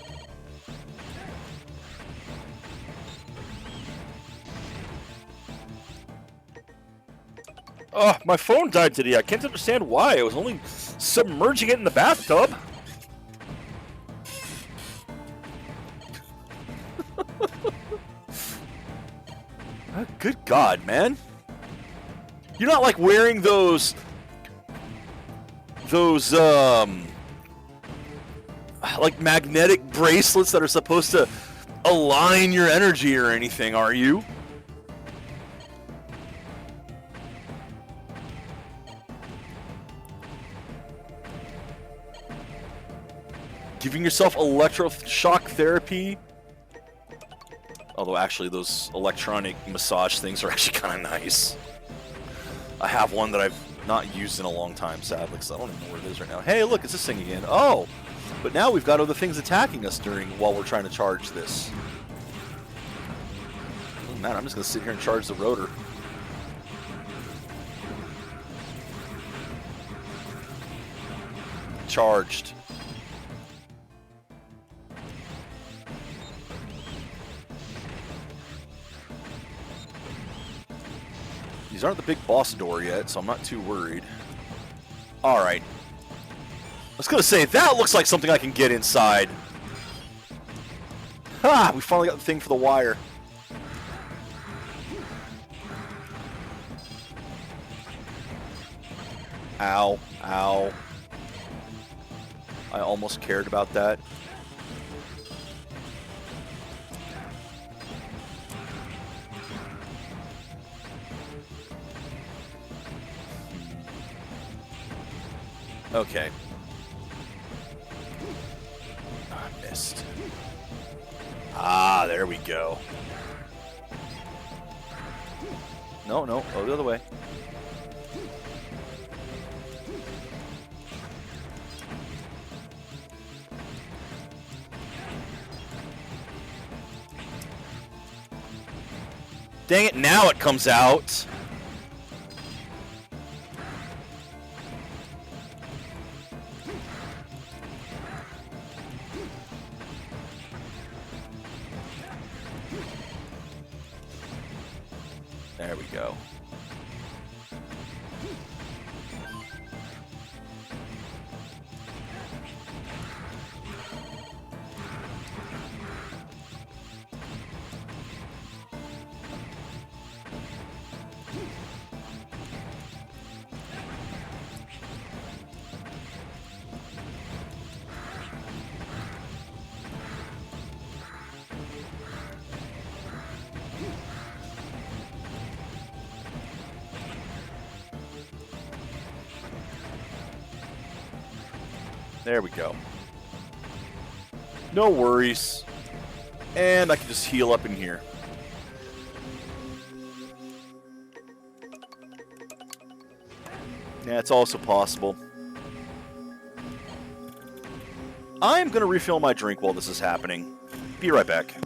Oh, my phone died today. I can't understand why. I was only submerging it in the bathtub. Good God, man. You're not like wearing those like magnetic bracelets that are supposed to align your energy or anything, are you? Giving yourself electroshock therapy? Although actually those electronic massage things are actually kind of nice. I have one that I've not used in a long time, sadly, because I don't even know where it is right now. Hey, look, it's this thing again. Oh, but now we've got other things attacking us while we're trying to charge this. Oh, man, I'm just going to sit here and charge the rotor. Charged. These aren't the big boss door yet, so I'm not too worried. Alright. I was going to say, that looks like something I can get inside. Ha! We finally got the thing for the wire. Ow. Ow. I almost cared about that. Okay. I missed. Ah, there we go. No, no, go the other way. Dang it, now it comes out. There we go. There we go. No worries. And I can just heal up in here. Yeah, it's also possible. I'm going to refill my drink while this is happening. Be right back.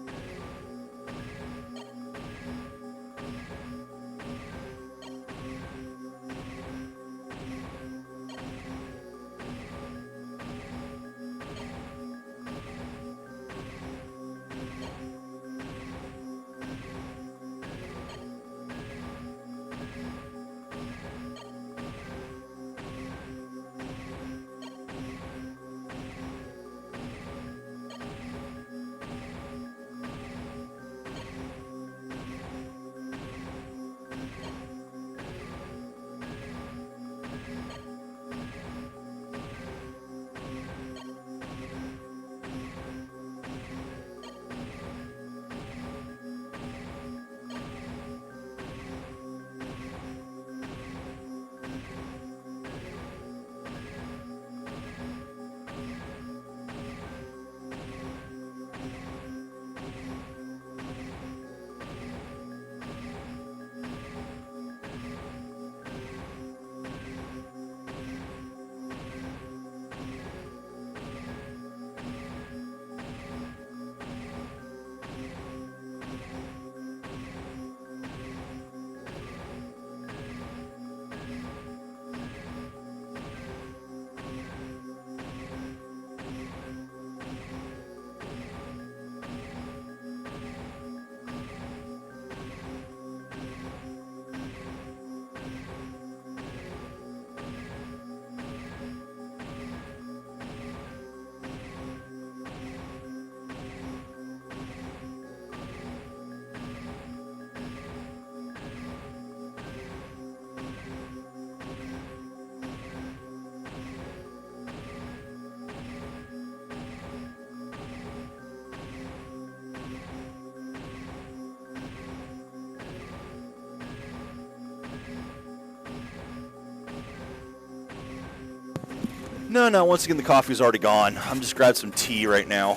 No, once again the coffee's already gone. I'm just grabbing some tea right now.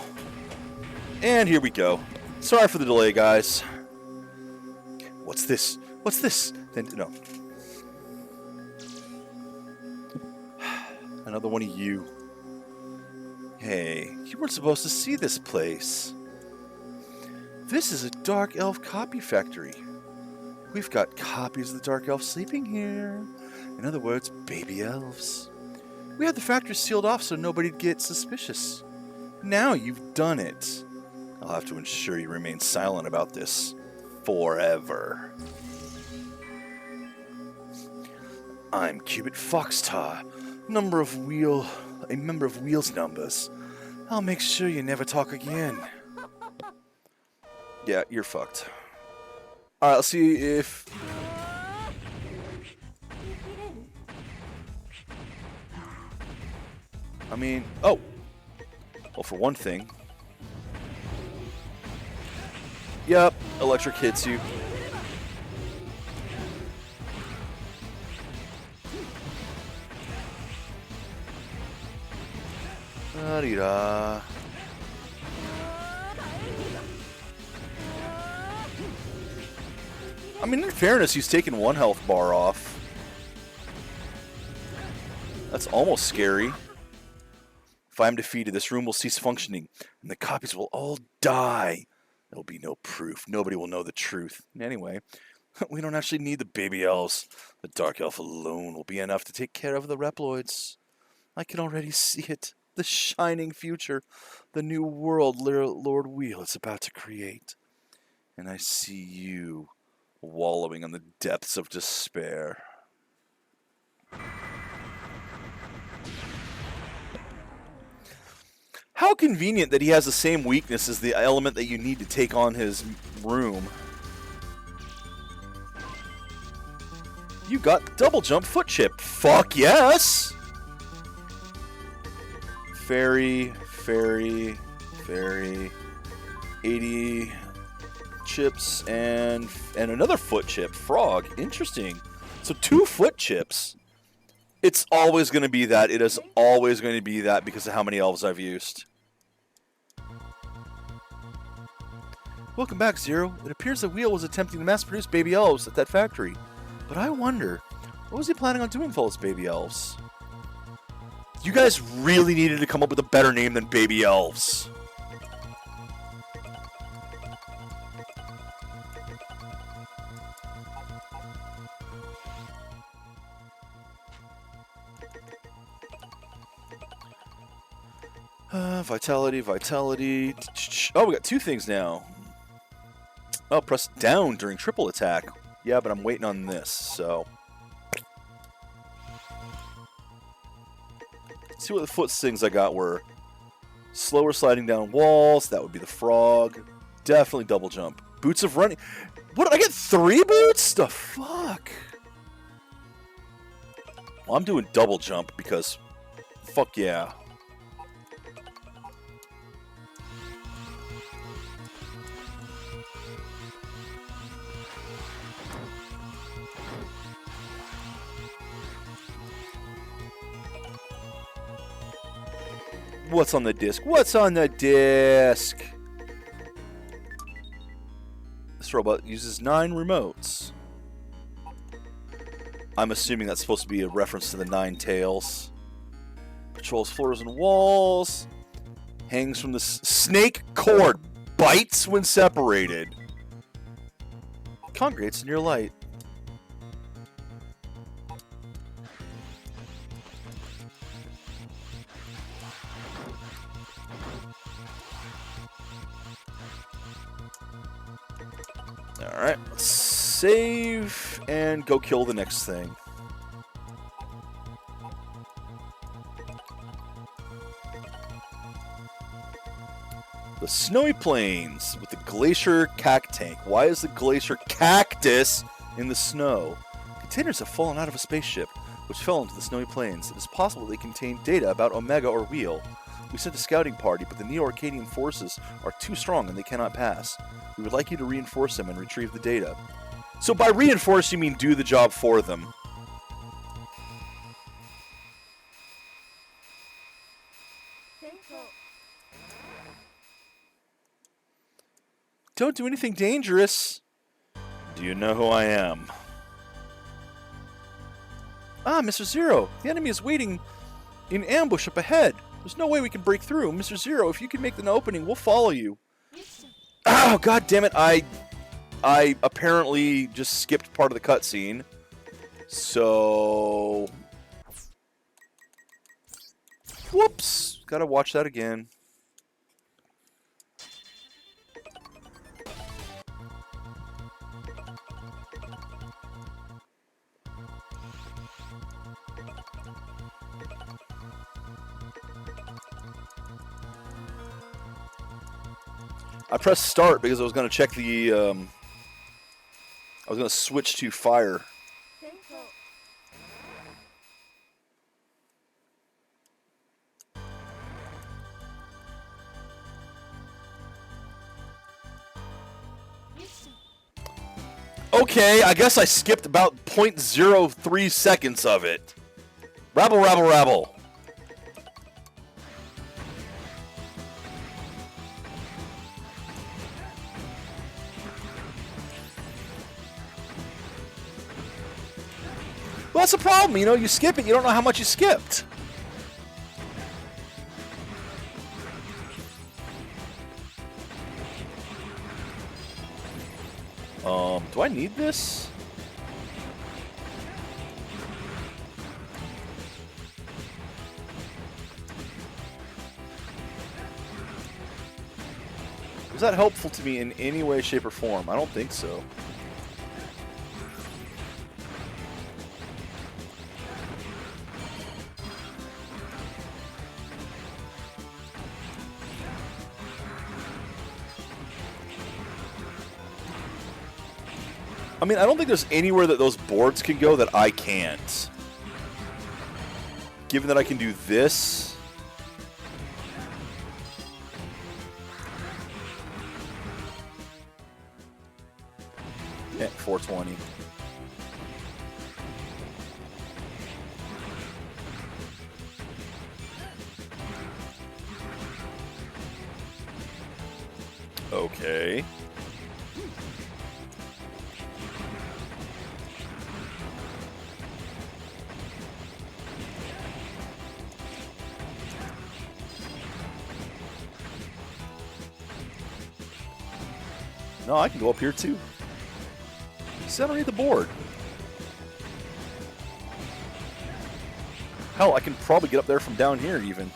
And here we go. Sorry for the delay, guys. What's this? What's this? No. Another one of you. Hey, you weren't supposed to see this place. This is a Dark Elf copy factory. We've got copies of the Dark Elf sleeping here. In other words, baby elves. We had the factory sealed off so nobody'd get suspicious. Now you've done it. I'll have to ensure you remain silent about this forever. I'm Cubit Foxtar, a member of Wheel's numbers. I'll make sure you never talk again. Yeah, you're fucked. Alright, let's see if... I mean, oh! Well, for one thing... Yep, electric hits you. Da-dee-da. I mean, in fairness, he's taken one health bar off. That's almost scary. If I am defeated, this room will cease functioning, and the copies will all die. There'll be no proof. Nobody will know the truth. Anyway, we don't actually need the baby elves. The Dark Elf alone will be enough to take care of the Reploids. I can already see it. The shining future. The new world Lord Wheel is about to create. And I see you wallowing in the depths of despair. How convenient that he has the same weakness as the element that you need to take on his room. You got double jump foot chip. Fuck yes! Fairy, fairy, fairy. 80 chips and another foot chip. Frog. Interesting. So 2 foot chips. It's always going to be that. It is always going to be that because of how many elves I've used. Welcome back, Zero. It appears that Wheel was attempting to mass-produce baby elves at that factory. But I wonder, what was he planning on doing with all his baby elves? You guys really needed to come up with a better name than baby elves. Vitality, vitality. Oh, we got 2 things now. Oh, press down during triple attack. Yeah, but I'm waiting on this, so. Let's see what the foot things I got were. Slower sliding down walls. That would be the frog. Definitely double jump. Boots of running. What, did I get 3 boots? The fuck? Well, I'm doing double jump because fuck yeah. What's on the disc? What's on the disc? This robot uses 9 remotes. I'm assuming that's supposed to be a reference to the 9 tails. Patrols floors and walls. Hangs from the snake cord. Bites when separated. Congregates in your light. Alright, let's save and go kill the next thing. The snowy plains with the glacier cactank. Why is the glacier cactus in the snow? Containers have fallen out of a spaceship, which fell into the snowy plains. It is possible they contain data about Omega or Wheel. We sent a scouting party, but the Neo-Arcadian forces are too strong and they cannot pass. We would like you to reinforce them and retrieve the data. So by reinforce, you mean do the job for them. Don't do anything dangerous. Do you know who I am? Ah, Mr. Zero. The enemy is waiting in ambush up ahead. There's no way we can break through. Mr. Zero, if you can make an opening, we'll follow you. Oh, god damn it. I apparently just skipped part of the cutscene. So... Whoops. Gotta watch that again. I pressed start because I was going to check the, I was going to switch to fire. Okay, I guess I skipped about 0.03 seconds of it. Rabble, rabble, rabble. Well, that's the problem, you know, you skip it, you don't know how much you skipped. Do I need this? Was that helpful to me in any way, shape, or form? I don't think so. I mean, I don't think there's anywhere that those boards can go that I can't. Given that I can do this. At 420. Okay. No, I can go up here too. See, I don't need the board. Hell, I can probably get up there from down here even.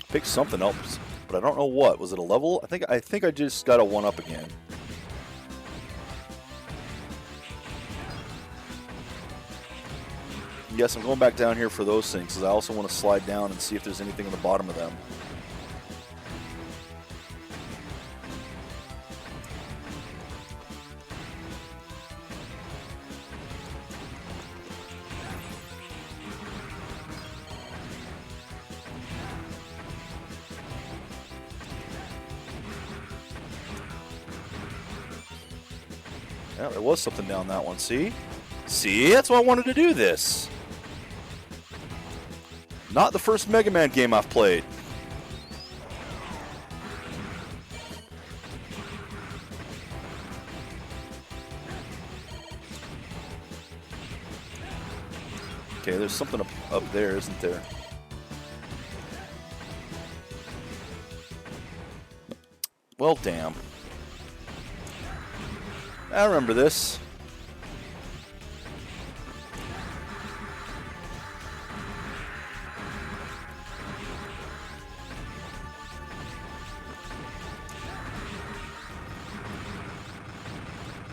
Pick something else, but I don't know what. Was it a level? I think I just got a 1-up again. Yes, I'm going back down here for those things because I also want to slide down and see if there's anything on the bottom of them. Yeah, there was something down that one, see? See, that's why I wanted to do this. Not the first Mega Man game I've played. Okay, there's something up there, isn't there? Well, damn. I remember this.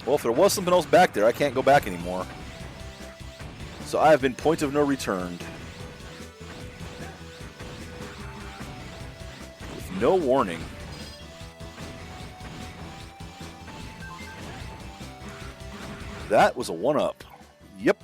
Well, if there was something else back there, I can't go back anymore. So I have been point of no return. With no warning. That was a 1-up. Yep.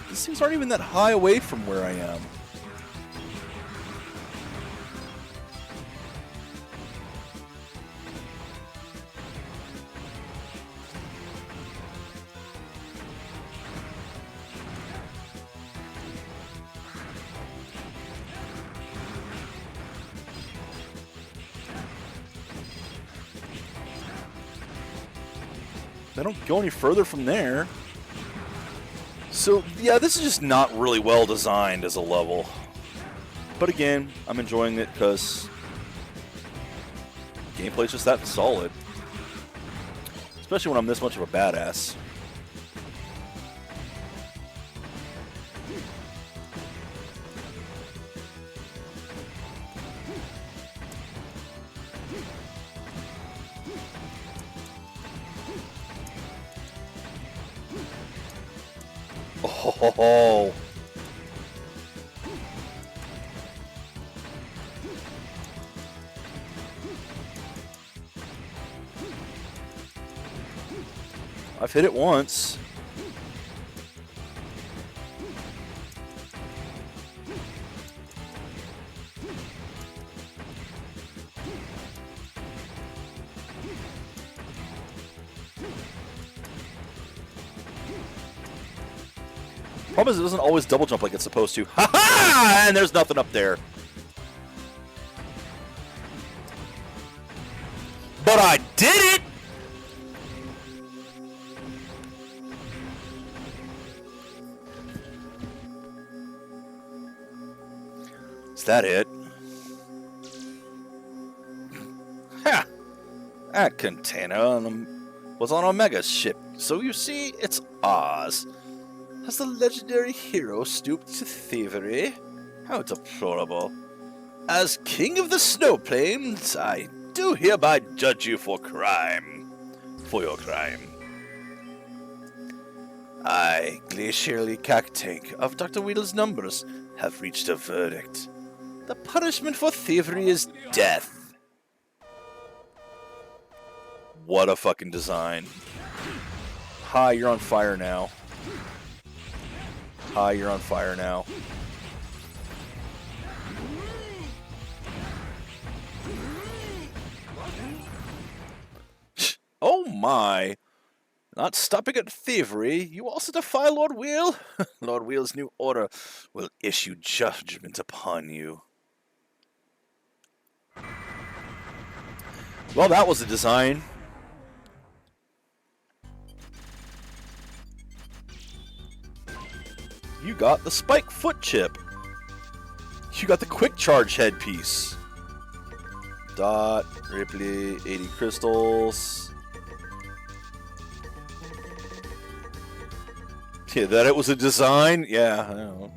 These things aren't even that high away from where I am. They don't go any further from there. So, yeah, this is just not really well designed as a level. But again, I'm enjoying it because gameplay's just that solid. Especially when I'm this much of a badass. Oh. I've hit it once. Problem is, it doesn't always double jump like it's supposed to. Ha ha! And there's nothing up there. But I did it! Is that it? Ha! That container was on Omega's ship, so you see, it's ours. Has the legendary hero stooped to thievery? How deplorable. As king of the snow plains, I do hereby judge you for crime. For your crime. I, Glacially Cactank of Dr. Weedle's numbers, have reached a verdict. The punishment for thievery is death. What a fucking design. Hi, you're on fire now. Hi, you're on fire now. Oh my! Not stopping at thievery, you also defy Lord Wheel? Lord Wheel's new order will issue judgment upon you. Well, that was a design. You got the spike foot chip. You got the quick charge headpiece. Dot, Ripley, 80 crystals. Yeah, that it was a design? Yeah, I know.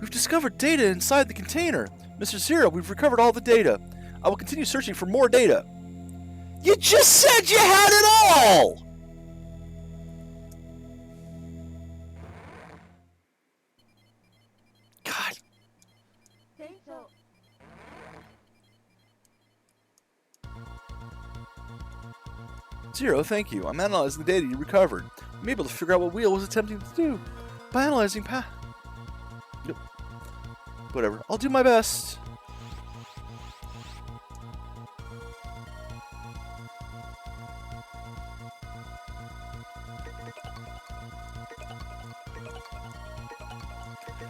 We've discovered data inside the container. Mr. Zero, we've recovered all the data. I will continue searching for more data. You just said you had it all! God. Zero, thank you. I'm analyzing the data you recovered. I'm able to figure out what Wheel was attempting to do. By analyzing Nope. Whatever. I'll do my best.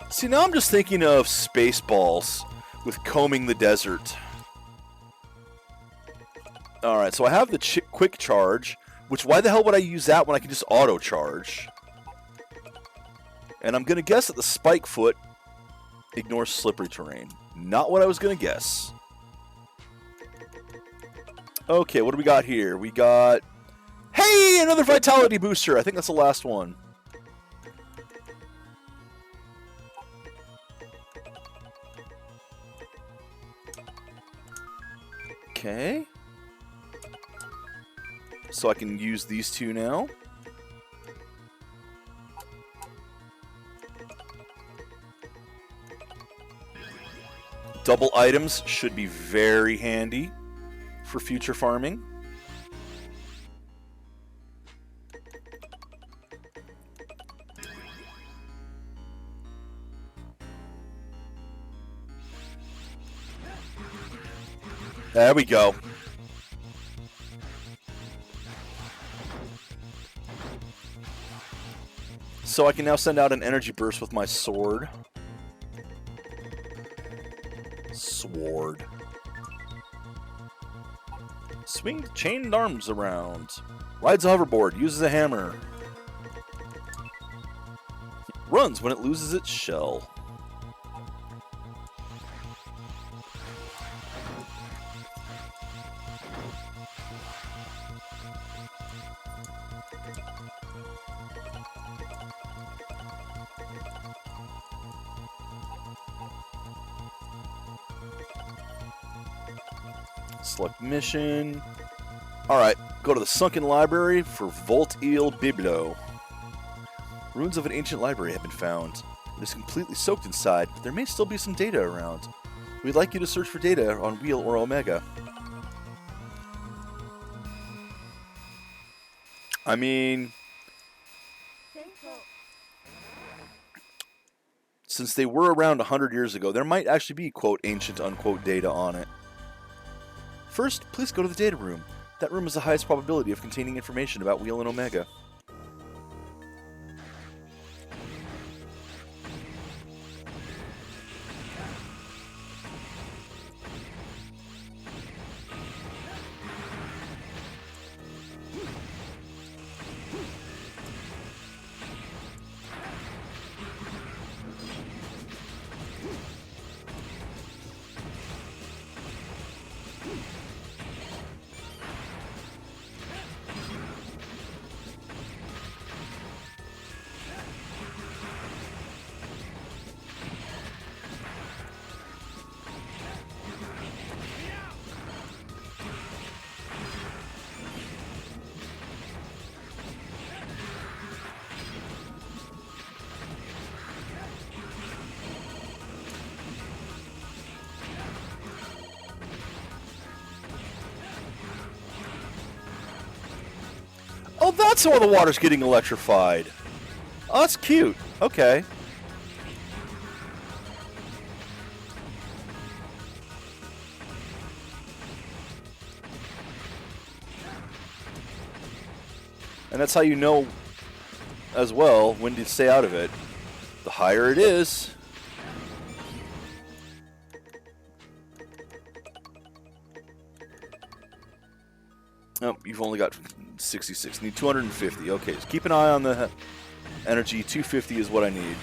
See, now I'm just thinking of Spaceballs with combing the desert. Alright, so I have the quick charge, which why the hell would I use that when I can just auto charge? And I'm going to guess that the spike foot ignores slippery terrain. Not what I was going to guess. Okay, what do we got here? We got... Hey, another vitality booster! I think that's the last one. Okay. So I can use these two now. Double items should be very handy for future farming. There we go. So I can now send out an energy burst with my sword. Sword. Swing the chained arms around. Rides a hoverboard. Uses a hammer. Runs when it loses its shell. Select mission. Alright, go to the Sunken Library for Volt Il Biblo. Ruins of an ancient library have been found. It is completely soaked inside, but there may still be some data around. We'd like you to search for data on Wheel or Omega. I mean, since they were around 100 years ago, there might actually be, quote, ancient, unquote, data on it. First, please go to the data room. That room has the highest probability of containing information about Wheel and Omega. Oh, that's how the water's getting electrified. Oh, that's cute. Okay. And that's how you know, as well, when to stay out of it. The higher it is. Oh, you've only got 66. Need 250. Okay, just keep an eye on the energy. 250 is what I need.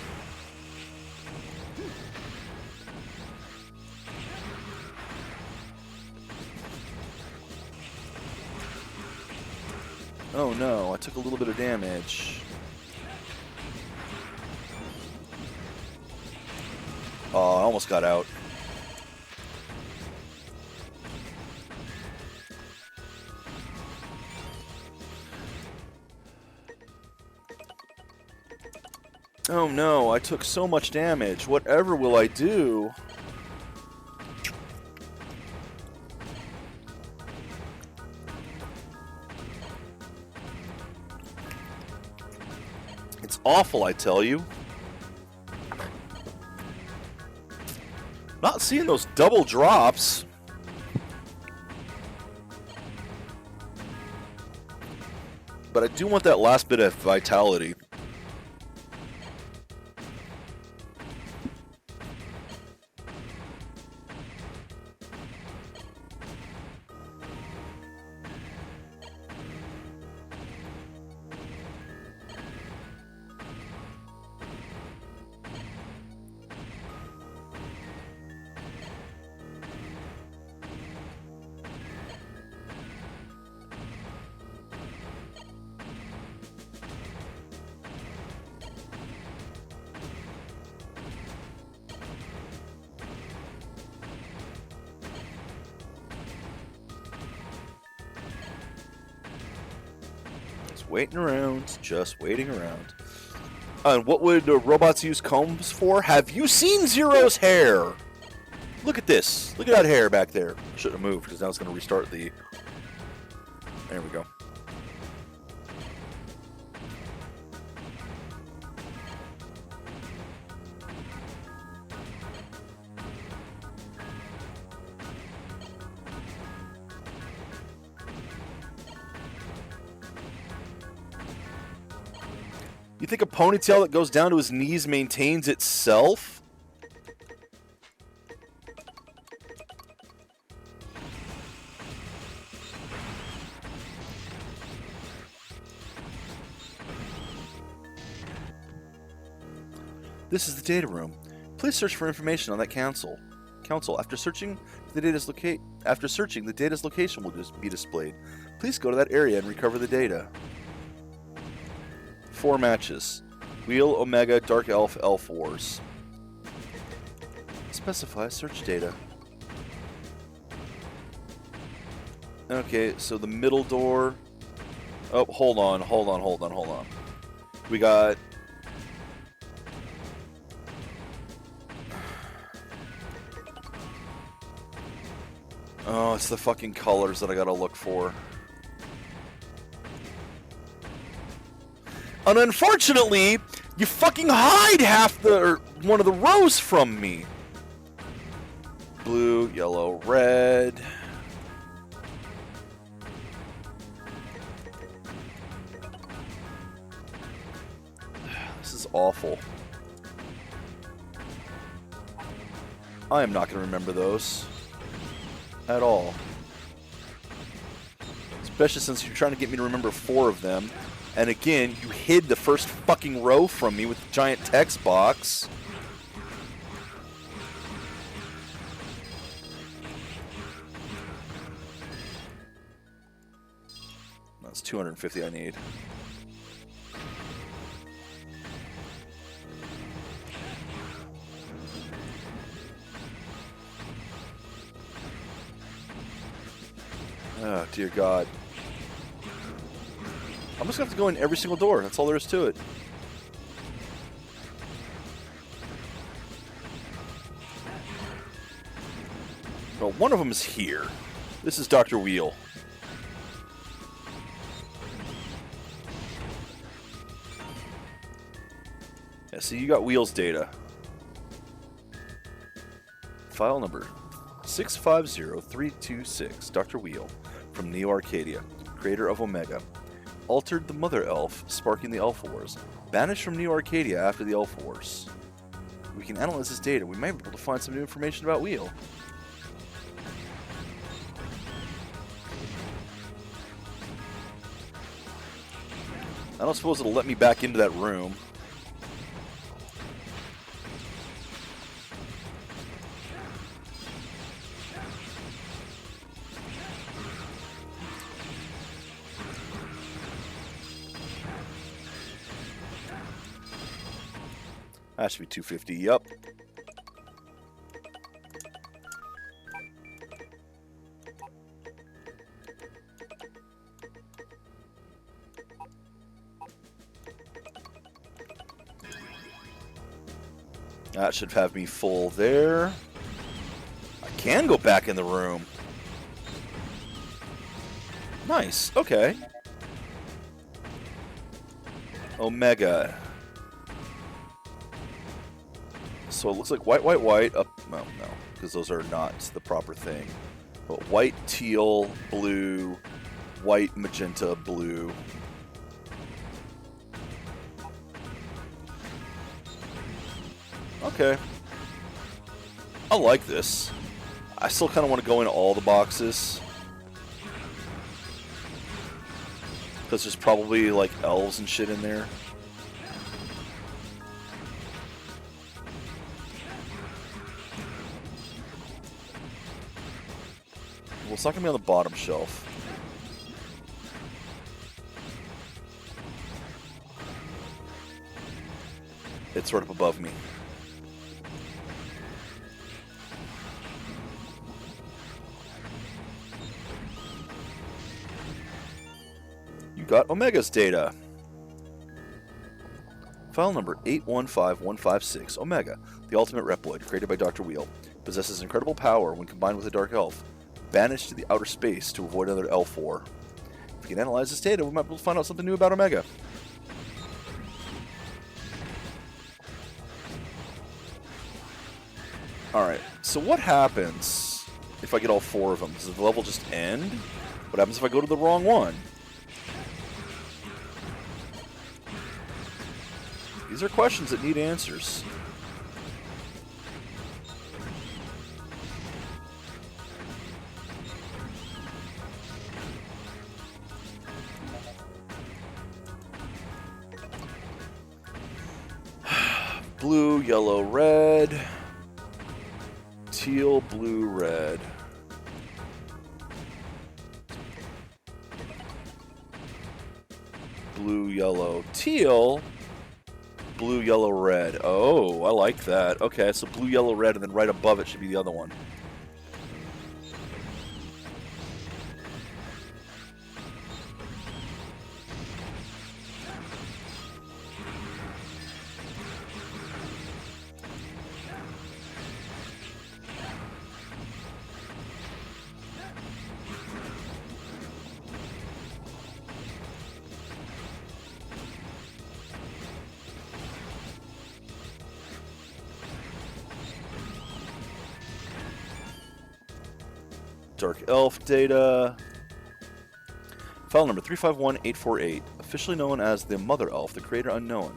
Oh no, I took a little bit of damage. Oh, I almost got out. Oh no, I took so much damage. Whatever will I do? It's awful, I tell you. Not seeing those double drops. But I do want that last bit of vitality. Waiting around, just waiting around. And what would robots use combs for? Have you seen Zero's hair? Look at this. Look at that hair back there. Shouldn't have moved because now it's going to restart the... There we go. You think a ponytail that goes down to his knees maintains itself? This is the data room. Please search for information on that council. After searching, the data's location will be displayed. Please go to that area and recover the data. 4 matches. Wheel, Omega, Dark Elf, Elf Wars. Specify search data. Okay, so the middle door. Oh, hold on. We got... Oh, it's the fucking colors that I gotta look for. And unfortunately, you fucking hide half the... or one of the rows from me. Blue, yellow, red. This is awful. I am not going to remember those. At all. Especially since you're trying to get me to remember 4 of them. And again, you hid the first fucking row from me with the giant text box. That's 250 I need. Oh, dear God. I'm just going to have to go in every single door. That's all there is to it. Well, one of them is here. This is Dr. Wheel. Yeah, see, you got Wheel's data. File number 650326, Dr. Wheel, from Neo Arcadia, creator of Omega. Altered the Mother Elf, sparking the Elf Wars. Banished from Neo Arcadia after the Elf Wars. We can analyze this data. We might be able to find some new information about Wheel. I don't suppose it'll let me back into that room. That should be 250, yup. That should have me full there. I can go back in the room. Nice, okay. Omega. So it looks like white, white, white. Up, no, because those are not the proper thing. But white, teal, blue, white, magenta, blue. Okay. I like this. I still kind of want to go into all the boxes. Because there's probably like elves and shit in there. Well, it's not going to be on the bottom shelf. It's right up above me. You got Omega's data. File number 815156, Omega, the ultimate Reploid, created by Dr. Wheel, possesses incredible power when combined with a Dark Elf. Banished to the outer space to avoid another Elf war. If we can analyze this data, we might be able to find out something new about Omega. Alright, so what happens if I get all 4 of them? Does the level just end? What happens if I go to the wrong one? These are questions that need answers. Blue, yellow, red. Teal, blue, red. Blue, yellow, teal. Blue, yellow, red. Oh, I like that. Okay, so blue, yellow, red, and then right above it should be the other one. Dark Elf data. File number 351848, officially known as the Mother Elf, the creator unknown.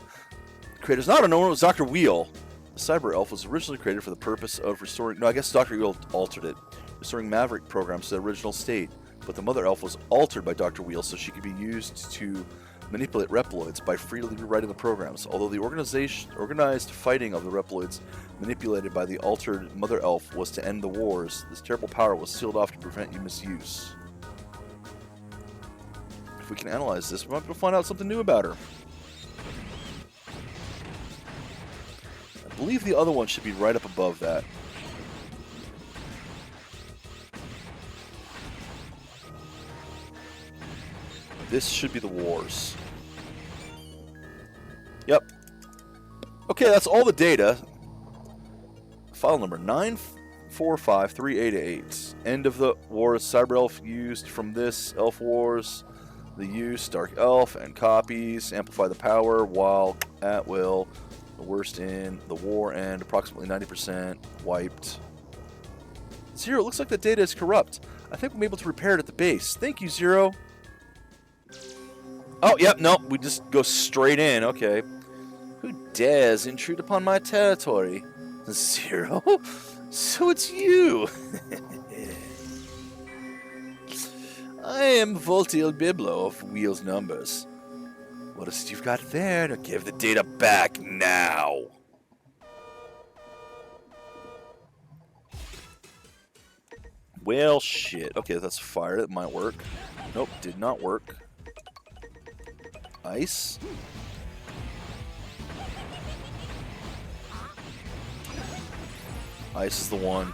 The creator's not unknown, it was Dr. Wheel. The Cyber Elf was originally created for the purpose of restoring... No, I guess Dr. Wheel altered it. Restoring Maverick programs to their original state. But the Mother Elf was altered by Dr. Wheel so she could be used to manipulate Reploids by freely rewriting the programs. Although the organized fighting of the Reploids manipulated by the altered Mother Elf was to end the wars, this terrible power was sealed off to prevent misuse. If we can analyze this, we might be able to find out something new about her. I believe the other one should be right up above that. This should be the wars. Yep. Okay, that's all the data. File number 9453888. End of the wars. Cyber Elf used from this. Elf Wars. The use. Dark Elf and copies. Amplify the power while at will. The worst in the war end. Approximately 90% wiped. Zero, looks like the data is corrupt. I think we'll be able to repair it at the base. Thank you, Zero. Oh, yep, nope, we just go straight in, okay. Who dares intrude upon my territory? Zero? So it's you! I am Voltiel Biblo of Wheel's Numbers. What is it you've got there to give the data back now? Well, shit. Okay, that's fire. That might work. Nope, did not work. Ice. Ice is the one.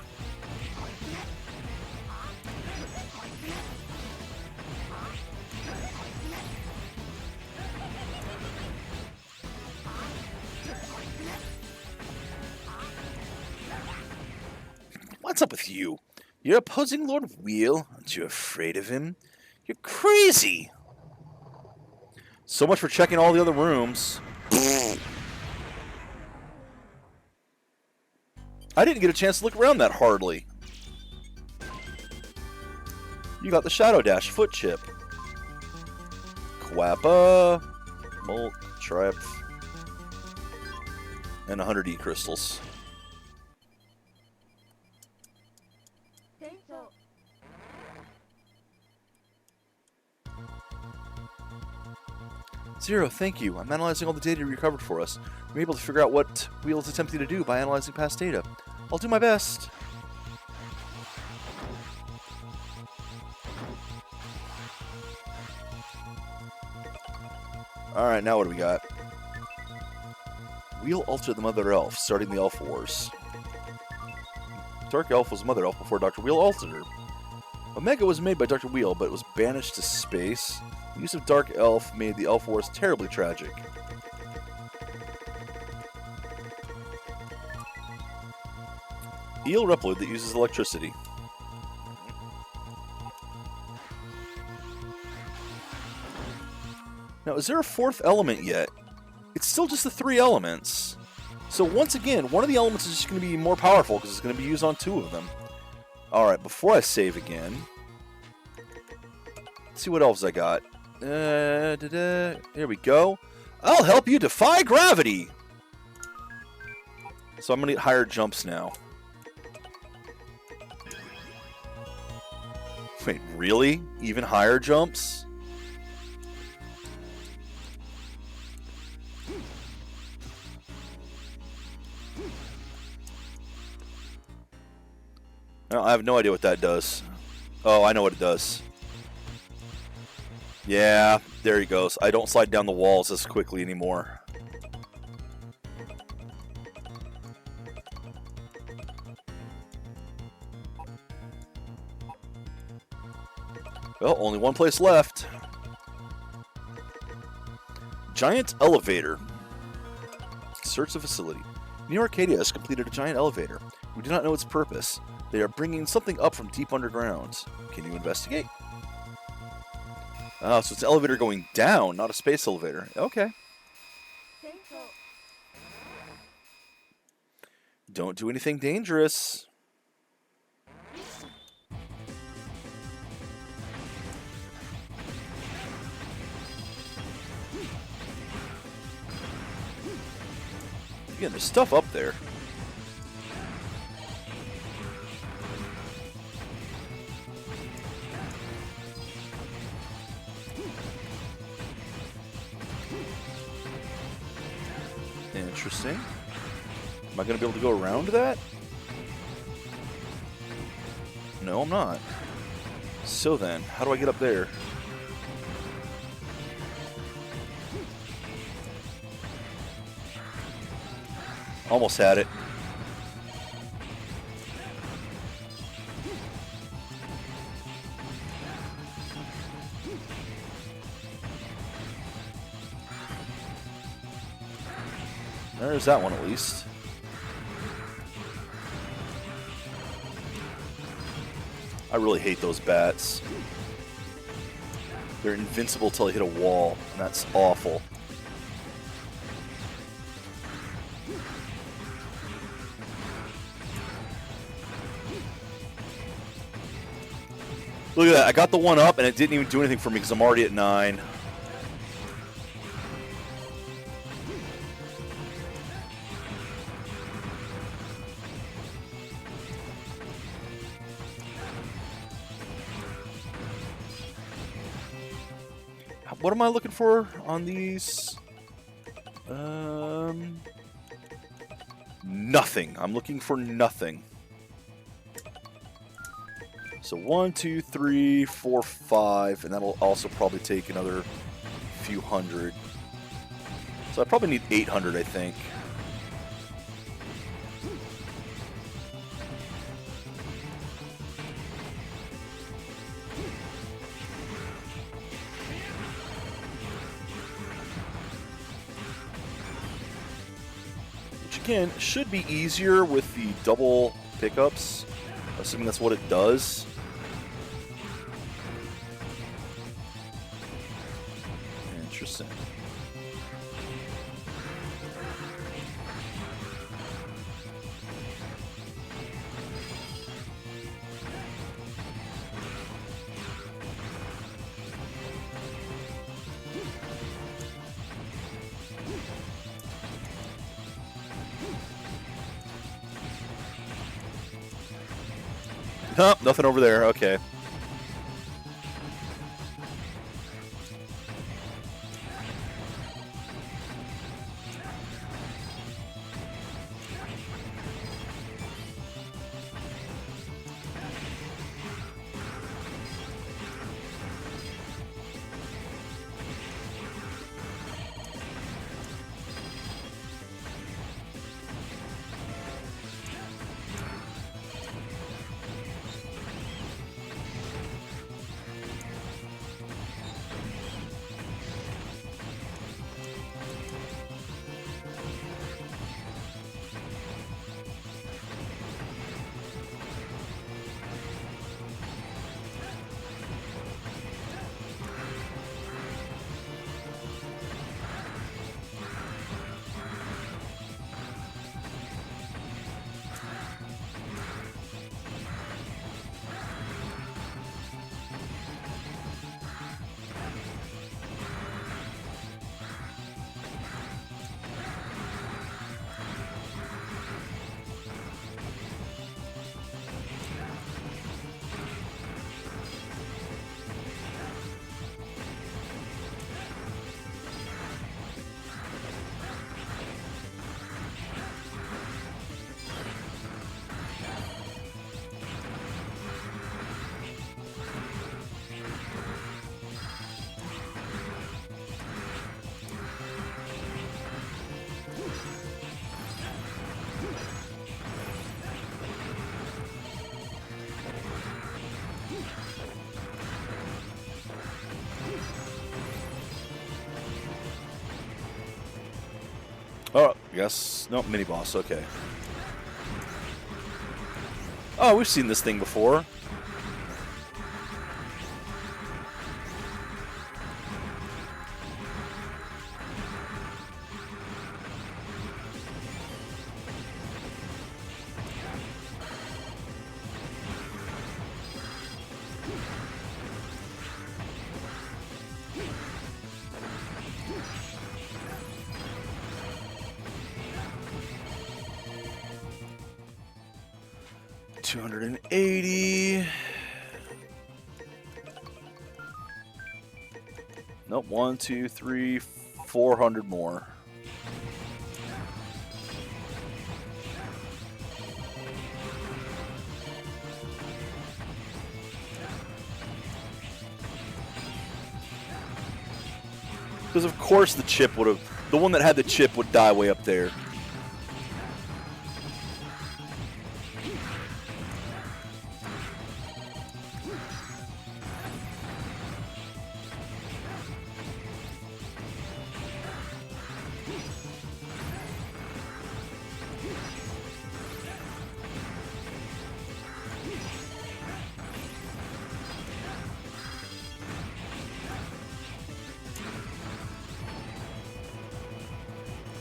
What's up with you? You're opposing Lord Wheel? Aren't you afraid of him? You're crazy! So much for checking all the other rooms. I didn't get a chance to look around that hardly. You got the Shadow Dash foot chip. Quappa, Molt, Trap, and 100 E-crystals. Zero, thank you. I'm analyzing all the data you recovered for us. I'm able to figure out what Wheel is attempting to do by analyzing past data. I'll do my best. Alright, now what do we got? Wheel altered the Mother Elf, starting the Elf Wars. Dark Elf was Mother Elf before Dr. Wheel altered her. Omega was made by Dr. Wheel, but it was banished to space. The use of Dark Elf made the Elf Wars terribly tragic. Eel Reploid that uses electricity. Now, is there a fourth element yet? It's still just the 3 elements. So once again, one of the elements is just going to be more powerful because it's going to be used on 2 of them. Alright, before I save again, let's see what elves I got. Here we go. I'll help you defy gravity! So I'm going to get higher jumps now. Wait, really? Even higher jumps? No, I have no idea what that does. Oh, I know what it does. Yeah, there he goes. I don't slide down the walls as quickly anymore. Well, only one place left. Giant elevator. Search the facility. New Arcadia has completed a giant elevator. We do not know its purpose. They are bringing something up from deep underground. Can you investigate? Oh, so it's an elevator going down, not a space elevator. Okay. Don't do anything dangerous. Again, there's stuff up there. Interesting. Am I going to be able to go around that? No, I'm not. So then, how do I get up there? Almost had it. There's that one at least. I really hate those bats. They're invincible till they hit a wall, and that's awful. Look at that, I got the one up and it didn't even do anything for me because I'm already at 9. What am I looking for on these? Nothing. I'm looking for nothing. So 1, 2, 3, 4, 5, and that'll also probably take another few hundred. So I probably need 800, I think. Which again should be easier with the double pickups, assuming that's what it does. Interesting. Huh, nothing over there. Okay. Oh, yes. No, mini boss. Okay. Oh, we've seen this thing before. 280. Nope, 1, 2, 3, 400 more. Because of course the chip would have, the one that had the chip would die way up there.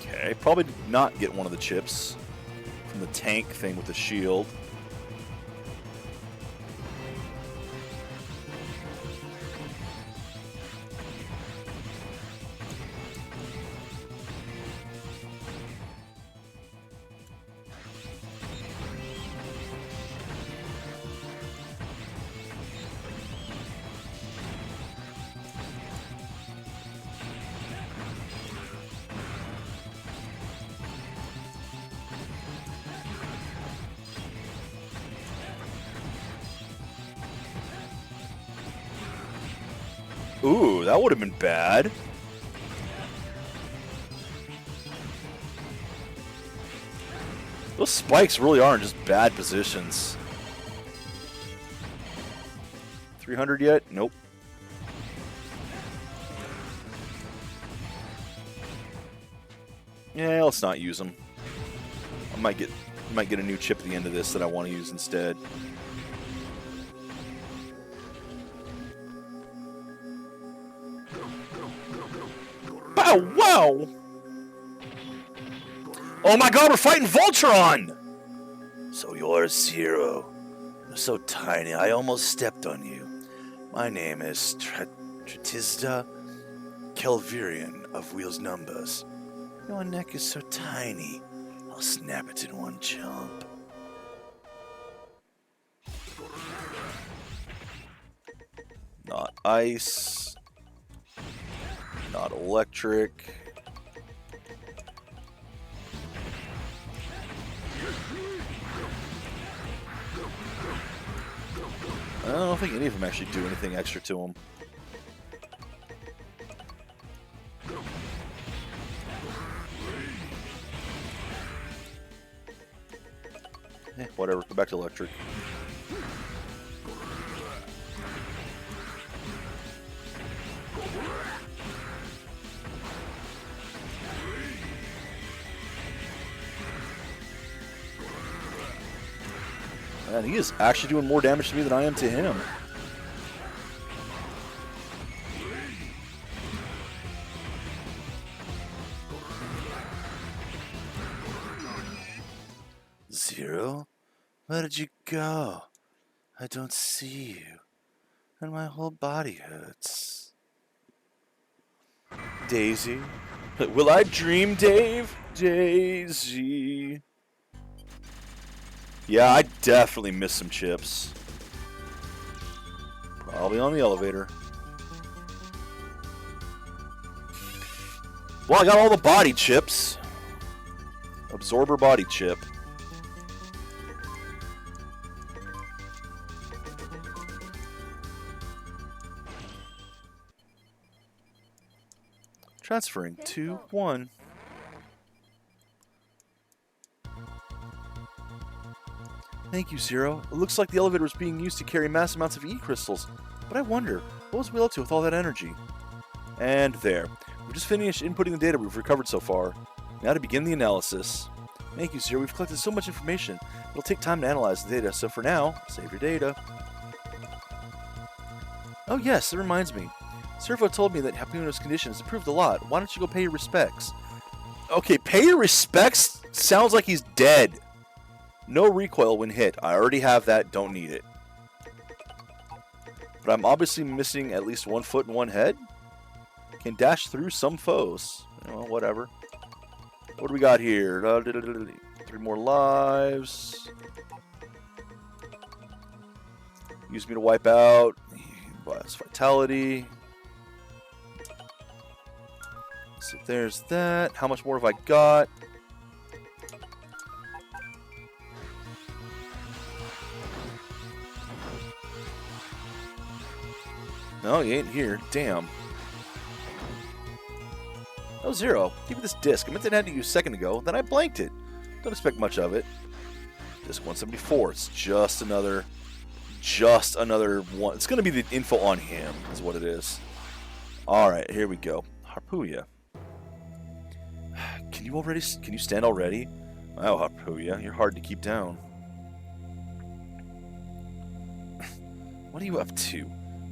Okay, probably did not get one of the chips from the tank thing with the shield. Ooh, that would have been bad. Those spikes really are in just bad positions. 300 yet? Nope. Yeah, let's not use them. I might get a new chip at the end of this that I want to use instead. Bow wow! Oh my god, we're fighting Voltron! So you're Zero. You're so tiny, I almost stepped on you. My name is Tratizda Kelvirian of Wheels Numbers. Your neck is so tiny, I'll snap it in one jump. Not ice. Not electric. I don't think any of them actually do anything extra to them. Whatever, go back to electric. Man, he is actually doing more damage to me than I am to him. Zero? Where did you go? I don't see you, and my whole body hurts. Daisy. Will I dream, Dave? Daisy. Yeah, I definitely missed some chips. Probably on the elevator. Well, I got all the body chips. Absorber body chip. Transferring to 1. Thank you, Zero. It looks like the elevator was being used to carry mass amounts of E-crystals. But I wonder, what was Wheel up to with all that energy? And there. We've just finished inputting the data we've recovered so far. Now to begin the analysis. Thank you, Zero. We've collected so much information. It'll take time to analyze the data, so for now, save your data. Oh yes, that reminds me. Servo told me that Hapuno's condition has improved a lot. Why don't you go pay your respects? Okay, pay your respects sounds like he's dead. No recoil when hit. I already have that. Don't need it. But I'm obviously missing at least 1 foot and 1 head. Can dash through some foes. Well, whatever. What do we got here? 3 more lives. Use me to wipe out. Blast vitality. So there's that. How much more have I got? No, he ain't here. Damn. Oh, Zero. Give me this disc. I meant to hand it to you a second ago, then I blanked it. Don't expect much of it. Disc 174. It's just another one. It's going to be the info on him, is what it is. Alright, here we go. Harpooya. Can you stand already? Wow, Harpooya, you're hard to keep down. What are you up to?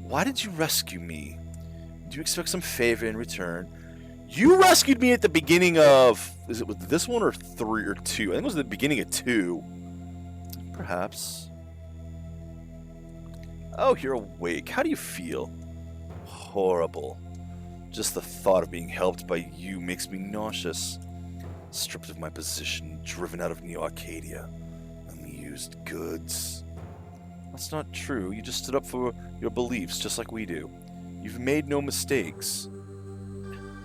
Why did you rescue me? Do you expect some favor in return? You rescued me at the beginning of... Is it with this one or 3 or 2? I think it was the beginning of 2. Perhaps. Oh, you're awake. How do you feel? Horrible. Just the thought of being helped by you makes me nauseous. Stripped of my position, driven out of Neo Arcadia. Unused goods. That's not true. You just stood up for your beliefs, just like we do. You've made no mistakes.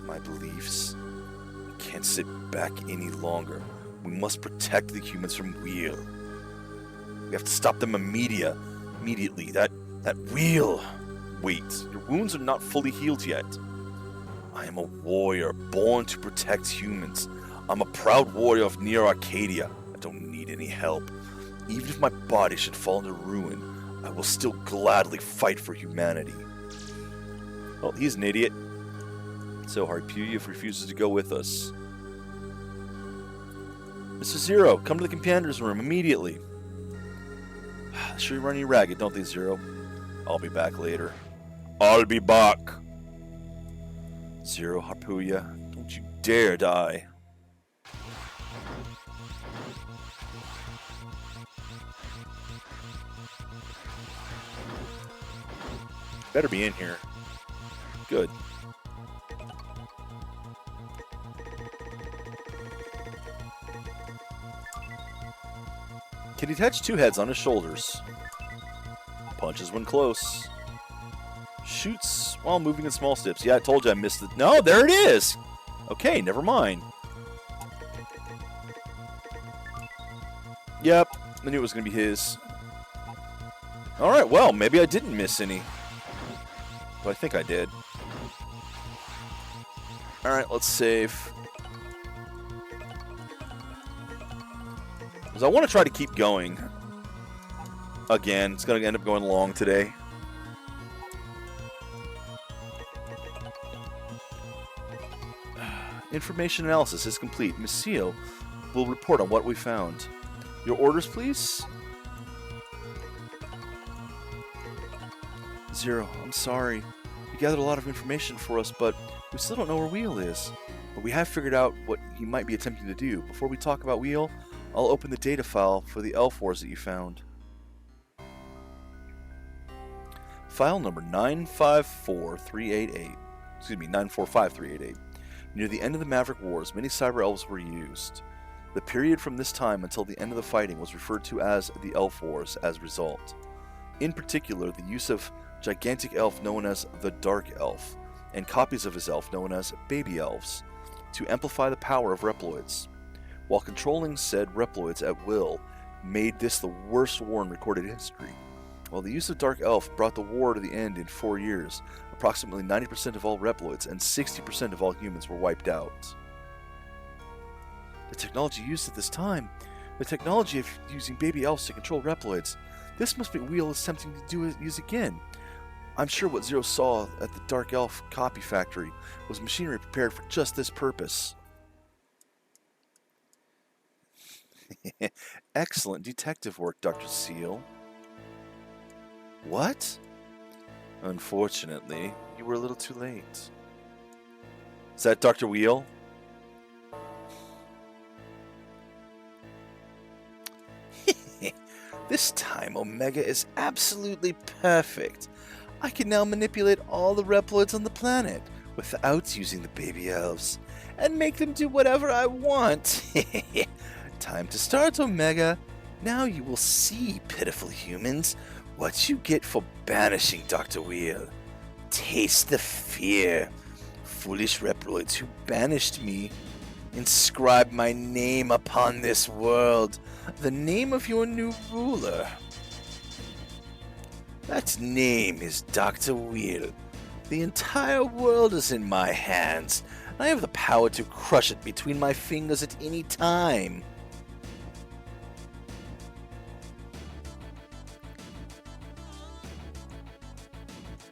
My beliefs? I can't sit back any longer. We must protect the humans from Wheel. We have to stop them immediately. That Wheel. Wait, your wounds are not fully healed yet. I am a warrior born to protect humans. I'm a proud warrior of Neo Arcadia. I don't need any help. Even if my body should fall into ruin, I will still gladly fight for humanity. Well, he's an idiot. So Harpooya refuses to go with us. Mr. Zero, come to the compander's room immediately. They sure run you ragged, don't they, Zero? I'll be back later. I'll be back. Zero, Harpooya, don't you dare die. Better be in here. Good. Can detach 2 heads on his shoulders. Punches when close. Shoots while moving in small steps. Yeah, I told you I missed it. No, there it is! Okay, never mind. Yep, I knew it was going to be his. Alright, well, maybe I didn't miss any. But I think I did. Alright, let's save. Because I want to try to keep going. Again, it's going to end up going long today. Information analysis is complete. Miss Seal will report on what we found. Your orders, please? Zero, I'm sorry. You gathered a lot of information for us, but we still don't know where Wheel is. But we have figured out what he might be attempting to do. Before we talk about Wheel, I'll open the data file for the L4s that you found. File number 954388. Excuse me, 945388. Near the end of the Maverick Wars, many Cyber Elves were used. The period from this time until the end of the fighting was referred to as the L4s as a result. In particular, the use of gigantic elf known as the Dark Elf, and copies of his elf known as Baby Elves, to amplify the power of Reploids. While controlling said Reploids at will made this the worst war in recorded history. While the use of Dark Elf brought the war to the end in 4 years, approximately 90% of all Reploids and 60% of all humans were wiped out. The technology used at this time, the technology of using Baby Elves to control Reploids, this must be what Wheel is attempting to use again. I'm sure what Zero saw at the Dark Elf copy factory was machinery prepared for just this purpose. Excellent detective work, Dr. Seal. What? Unfortunately, you were a little too late. Is that Dr. Wheel? This time, Omega is absolutely perfect. I can now manipulate all the Reploids on the planet without using the Baby Elves and make them do whatever I want. Time to start, Omega. Now you will see, pitiful humans, What you get for banishing Dr. Wheel. Taste the fear. Foolish Reploids who banished me. Inscribe my name upon this world. The name of your new ruler. That name is Dr. Wheel. The entire world is in my hands. I have the power to crush it between my fingers at any time.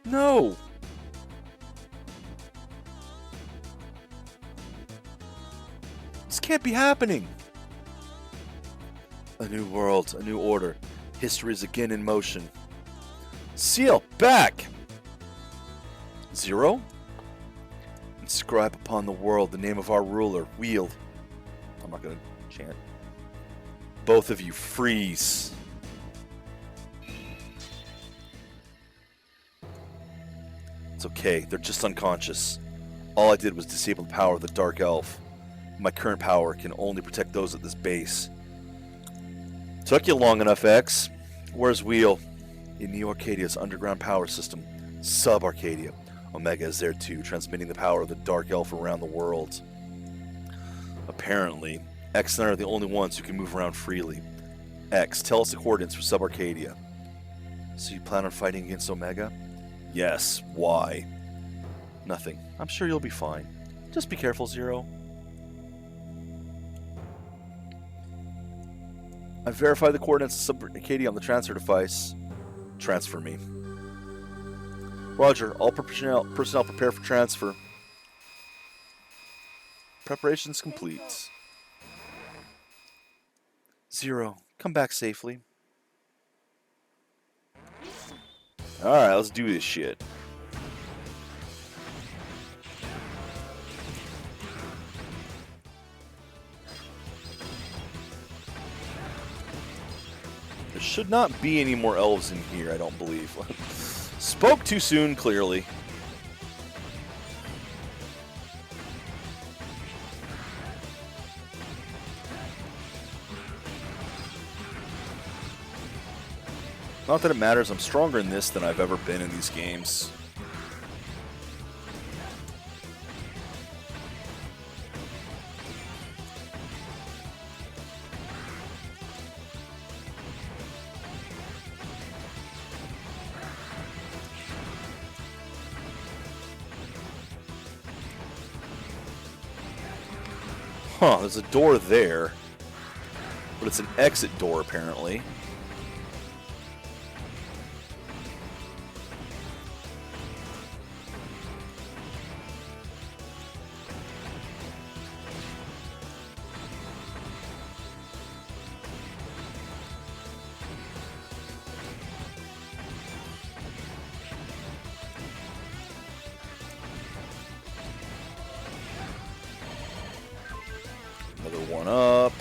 No! This can't be happening! A new world, a new order. History is again in motion. Seal, back! 0? Inscribe upon the world the name of our ruler, Wheel. I'm not gonna chant. Both of you, freeze. It's okay, they're just unconscious. All I did was disable the power of the Dark Elf. My current power can only protect those at this base. Took you long enough, X. Where's Wheel? In Neo Arcadia's underground power system, Sub Arcadia. Omega is there too, transmitting the power of the Dark Elf around the world. Apparently, X and I are the only ones who can move around freely. X, tell us the coordinates for Sub Arcadia. So you plan on fighting against Omega? Yes. Why? Nothing. I'm sure you'll be fine. Just be careful, 0. I verified the coordinates of Sub Arcadia on the transfer device. Transfer me. Roger. All personnel prepare for transfer. Preparations complete. 0. Come back safely. Alright, let's do this shit. There should not be any more elves in here, I don't believe. Spoke too soon, clearly. Not that it matters, I'm stronger in this than I've ever been in these games. Huh, there's a door there. But it's an exit door, apparently. Another one up.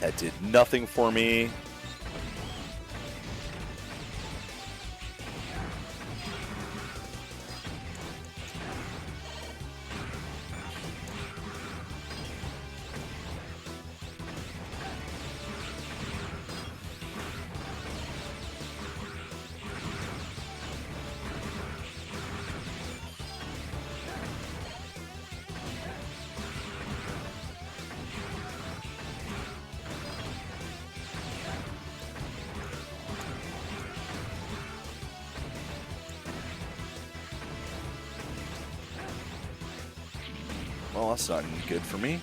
That did nothing for me. Well, that's not any good for me.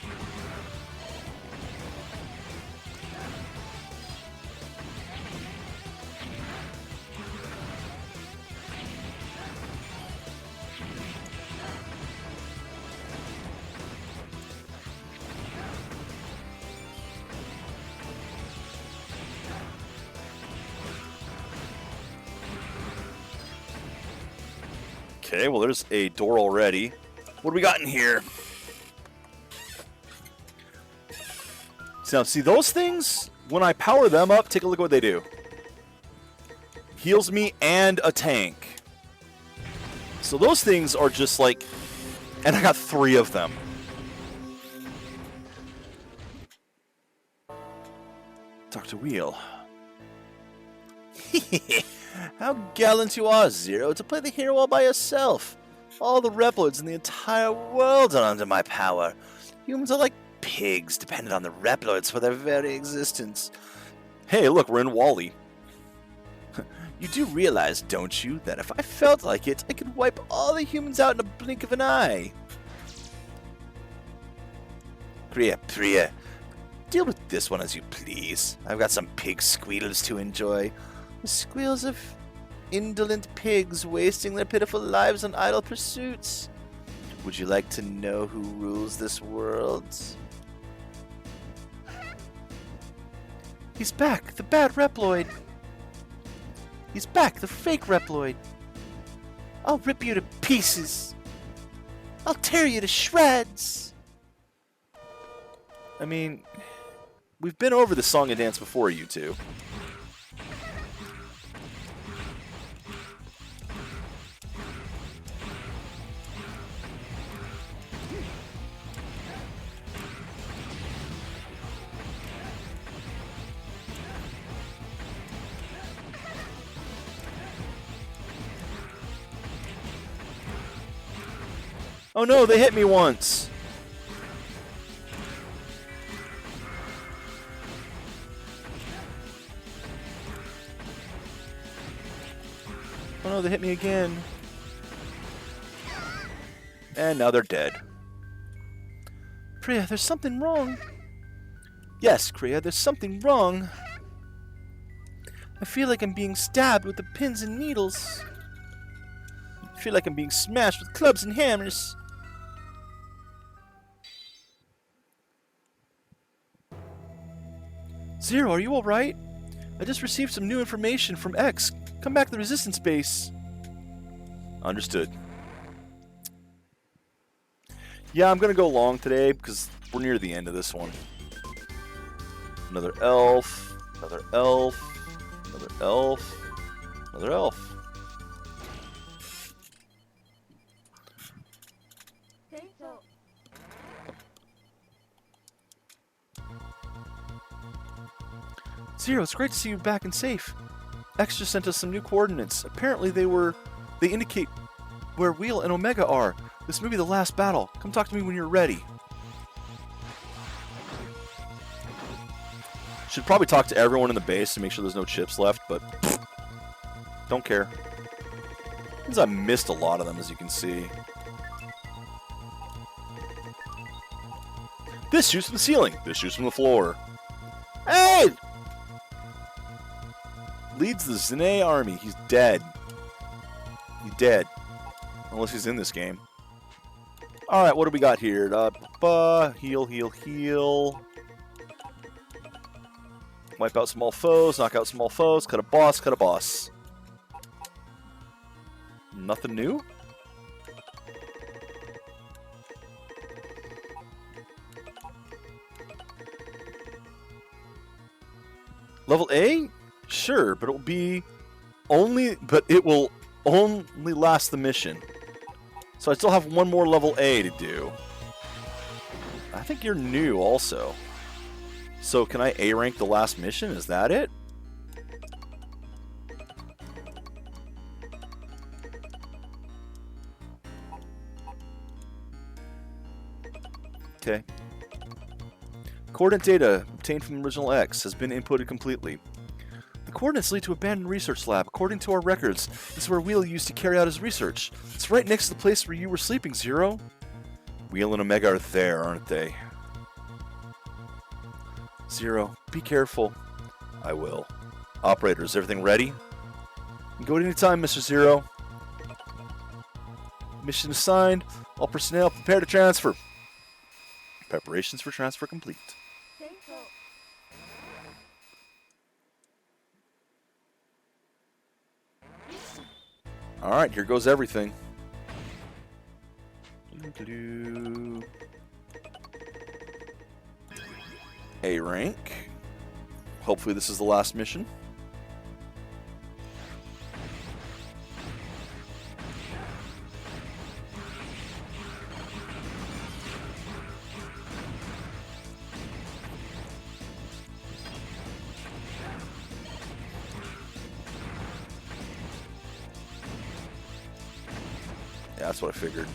Okay, well, there's a door already. What do we got in here? Now, see those things? When I power them up, take a look at what they do. Heals me and a tank. So those things are just like... And I got 3 of them. Dr. Wheel. How gallant you are, Zero, to play the hero all by yourself. All the Reploids in the entire world are under my power. Humans are like pigs, dependent on the Reploids for their very existence. Hey, look, we're in Wall-E. You do realize, don't you, that if I felt like it, I could wipe all the humans out in a blink of an eye? Priya, deal with this one as you please. I've got some pig squeals to enjoy. The squeals of indolent pigs wasting their pitiful lives on idle pursuits. Would you like to know who rules this world? He's back, the bad Reploid. He's back, the fake Reploid. I'll rip you to pieces. I'll tear you to shreds. I mean, we've been over the song and dance before, you two. Oh no, they hit me once! Oh no, they hit me again. And now they're dead. Priya, there's something wrong. Yes, Priya, there's something wrong. I feel like I'm being stabbed with the pins and needles. I feel like I'm being smashed with clubs and hammers. Zero, are you alright? I just received some new information from X. Come back to the Resistance base. Understood. Yeah, I'm gonna go long today because we're near the end of this one. Another elf, another elf, another elf, another elf. Zero, it's great to see you back and safe. X just sent us some new coordinates. Apparently they indicate where Wheel and Omega are. This may be the last battle. Come talk to me when you're ready. Should probably talk to everyone in the base to make sure there's no chips left, but don't care. Since I missed a lot of them, as you can see. This shoots from the ceiling. This shoots from the floor. Hey! Leads the Zene army. He's dead. He's dead. Unless he's in this game. Alright, what do we got here? Heal, heal, heal. Wipe out small foes, knock out small foes, cut a boss, cut a boss. Nothing new? Level A? Sure, but it will only last the mission. So I still have one more level A to do. I think you're new also. So can I A rank the last mission? Is that it? Okay. Coordinate data obtained from the original X has been inputted completely. The coordinates lead to abandoned research lab. According to our records, this is where Wheel used to carry out his research. It's right next to the place where you were sleeping, Zero. Wheel and Omega are there, aren't they? Zero, be careful. I will. Operator, is everything ready? You can go at any time, Mr. Zero. Mission assigned. All personnel prepare to transfer. Preparations for transfer complete. Alright, here goes everything. A rank. Hopefully this is the last mission. that's what I figured.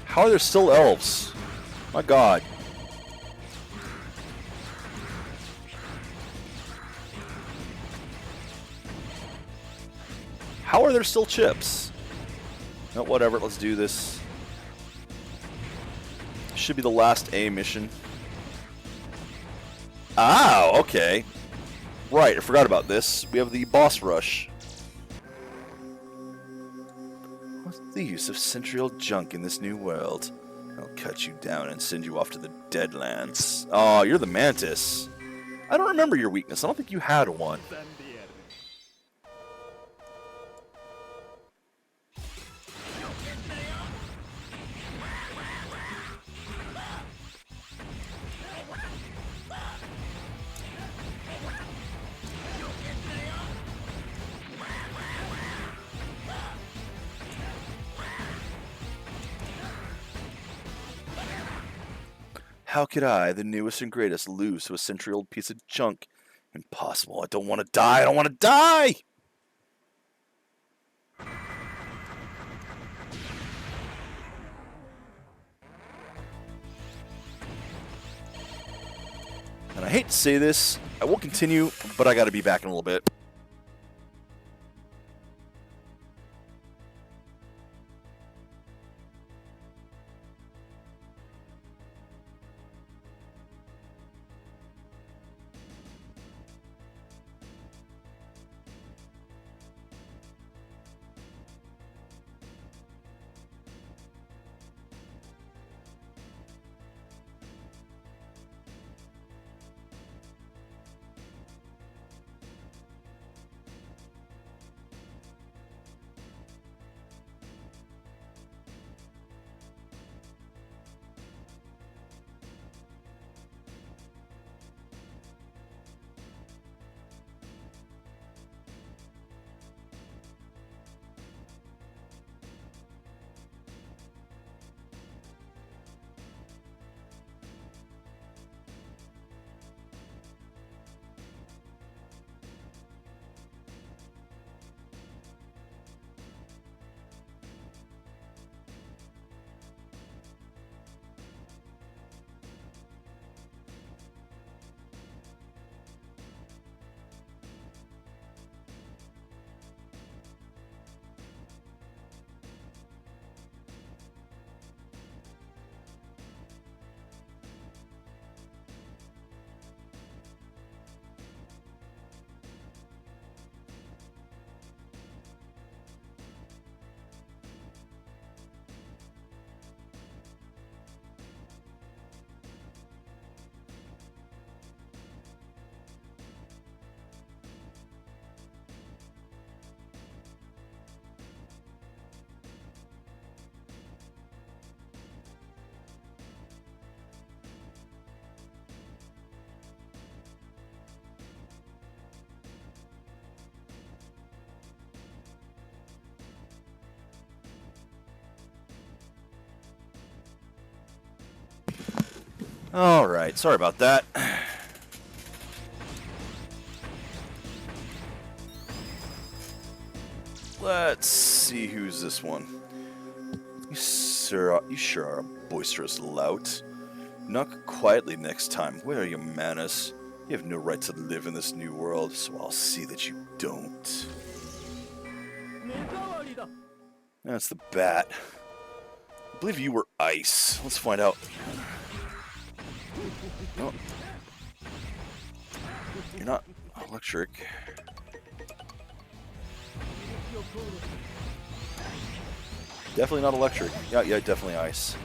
How are there still elves? My god. How are there still chips? No, whatever, let's do this. Should be the last A mission. Oh, okay. Right, I forgot about this. We have the boss rush. What's the use of century-old junk in this new world? I'll cut you down and send you off to the Deadlands. Oh, you're the Mantis. I don't remember your weakness. I don't think you had one. How could I, the newest and greatest, lose to a century-old piece of junk? Impossible. I don't want to die. I don't want to die! And I hate to say this, I will continue, but I gotta be back in a little bit. Alright, sorry about that. Let's see who's this one. You sure are a boisterous lout. Knock quietly next time. Where are your manners? You have no right to live in this new world, so I'll see that you don't. That's the bat. I believe you were ice. Let's find out. No. You're not electric. Definitely not electric. Yeah, definitely ice.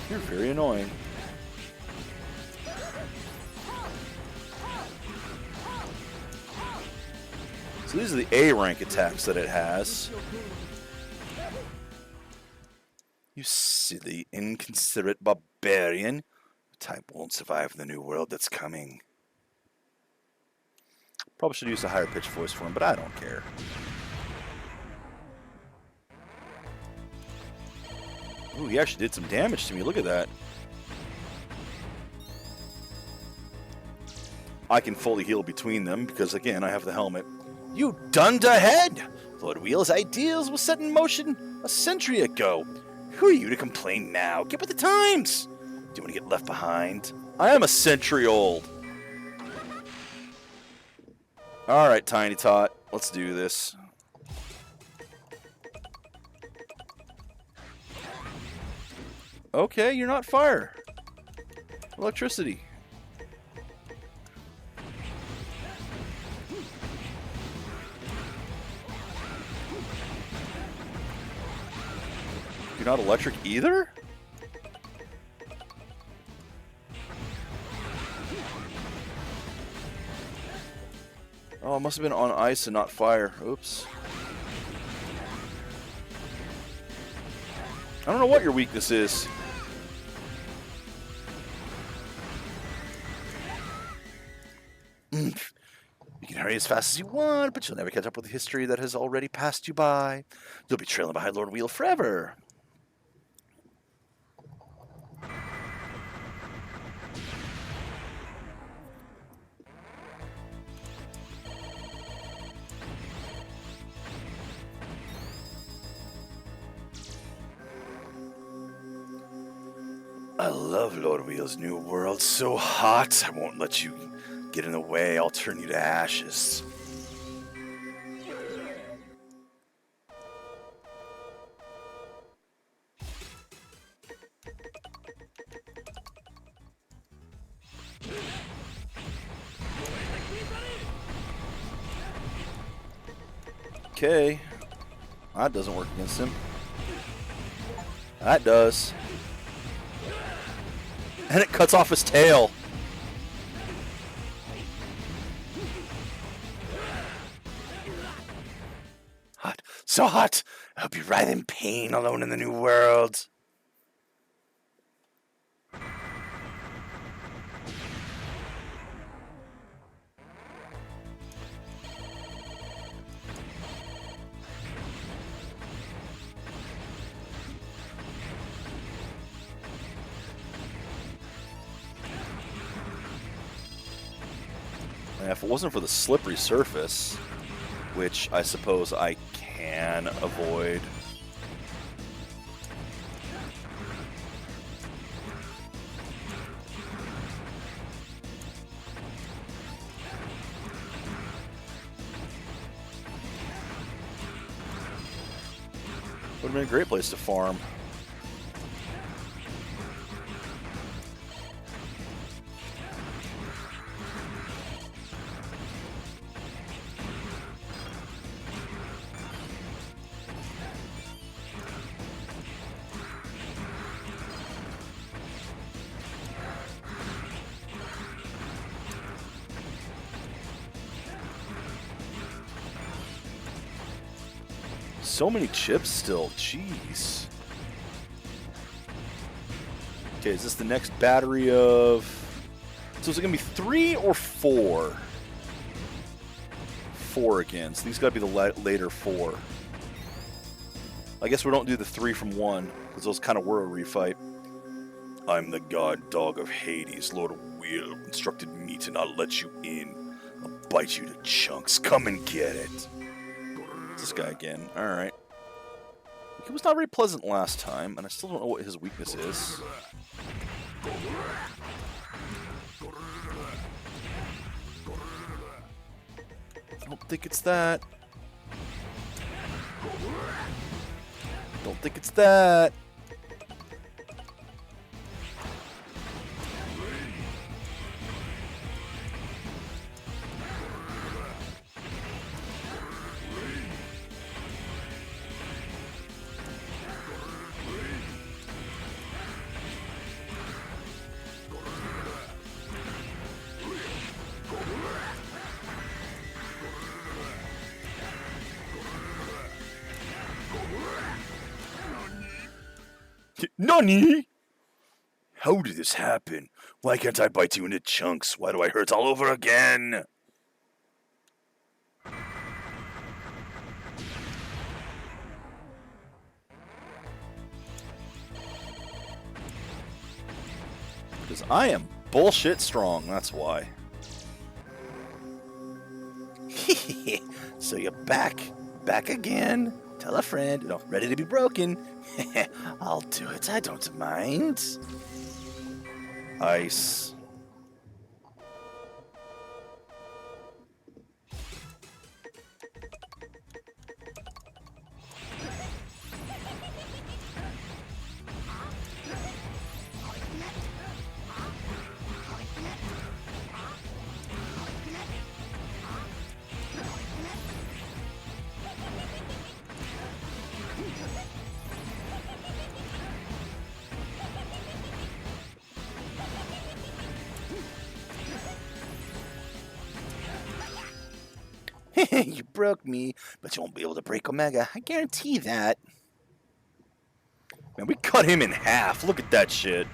You're very annoying. So these are the A rank attacks that it has. You silly, inconsiderate barbarian. The type won't survive the new world that's coming. Probably should use a higher pitched voice for him, but I don't care. Ooh, he actually did some damage to me. Look at that. I can fully heal between them because, again, I have the helmet. You dunderhead! Lord Wheel's ideals were set in motion a century ago. Who are you to complain now? Get with the times! Do you want to get left behind? I am a century old. Alright, Tiny Tot. Let's do this. Okay, you're not fire. Electricity. You're not electric either? Oh, it must have been on ice and not fire. Oops. I don't know what your weakness is. You can hurry as fast as you want, but you'll never catch up with the history that has already passed you by. You'll be trailing behind Lord Wheel forever. I love Lord Wheel's new world. So hot, I won't let you get in the way. I'll turn you to ashes. Okay. That doesn't work against him. That does. And it cuts off his tail. Hot. So hot. I'll be right in pain alone in the new world. And if it wasn't for the slippery surface, which I suppose I can avoid. Would have been a great place to farm. So many chips still, jeez. Okay, is this the next battery of... So is it going to be 3 or 4? 4 again, so these got to be the later 4. I guess we don't do the 3 from 1, because those kind of were a refight. I'm the god dog of Hades. Lord Wheel instructed me to not let you in. I'll bite you to chunks. Come and get it. This guy again. Alright. He was not very pleasant last time, and I still don't know what his weakness is. I don't think it's that. Don't think it's that. Nani? How did this happen? Why can't I bite you into chunks? Why do I hurt all over again? Because I am bullshit strong, that's why. So you're back again. Tell a friend, ready to be broken. I'll do it, I don't mind. Ice. You broke me, but you won't be able to break Omega. I guarantee that. Man, we cut him in half. Look at that shit.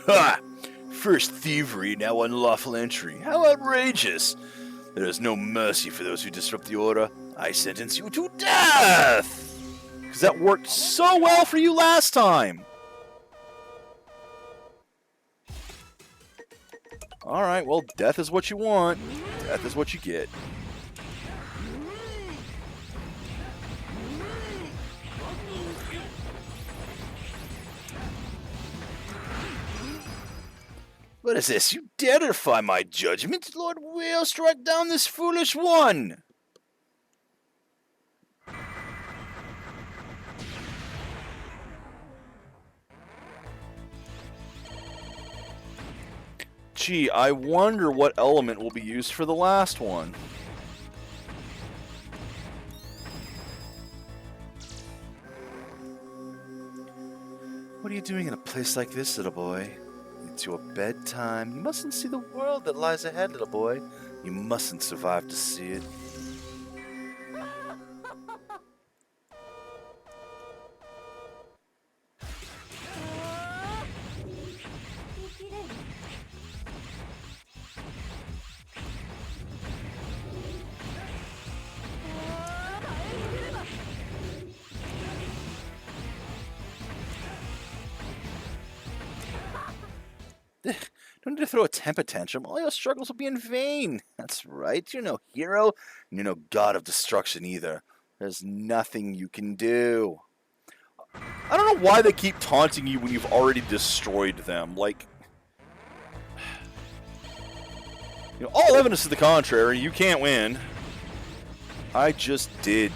Ha! First thievery, now unlawful entry. How outrageous! There is no mercy for those who disrupt the order. I sentence you to death! Because that worked so well for you last time. Alright, well, death is what you want. Death is what you get. What is this? You dare defy my judgment? Lord will strike down this foolish one! Gee, I wonder what element will be used for the last one. What are you doing in a place like this, little boy? It's your bedtime. You mustn't see the world that lies ahead, little boy. You mustn't survive to see it. Don't need to throw a temper tantrum. All your struggles will be in vain. That's right. You're no hero, and you're no god of destruction either. There's nothing you can do. I don't know why they keep taunting you when you've already destroyed them. Like, all evidence to the contrary. You can't win. I just did.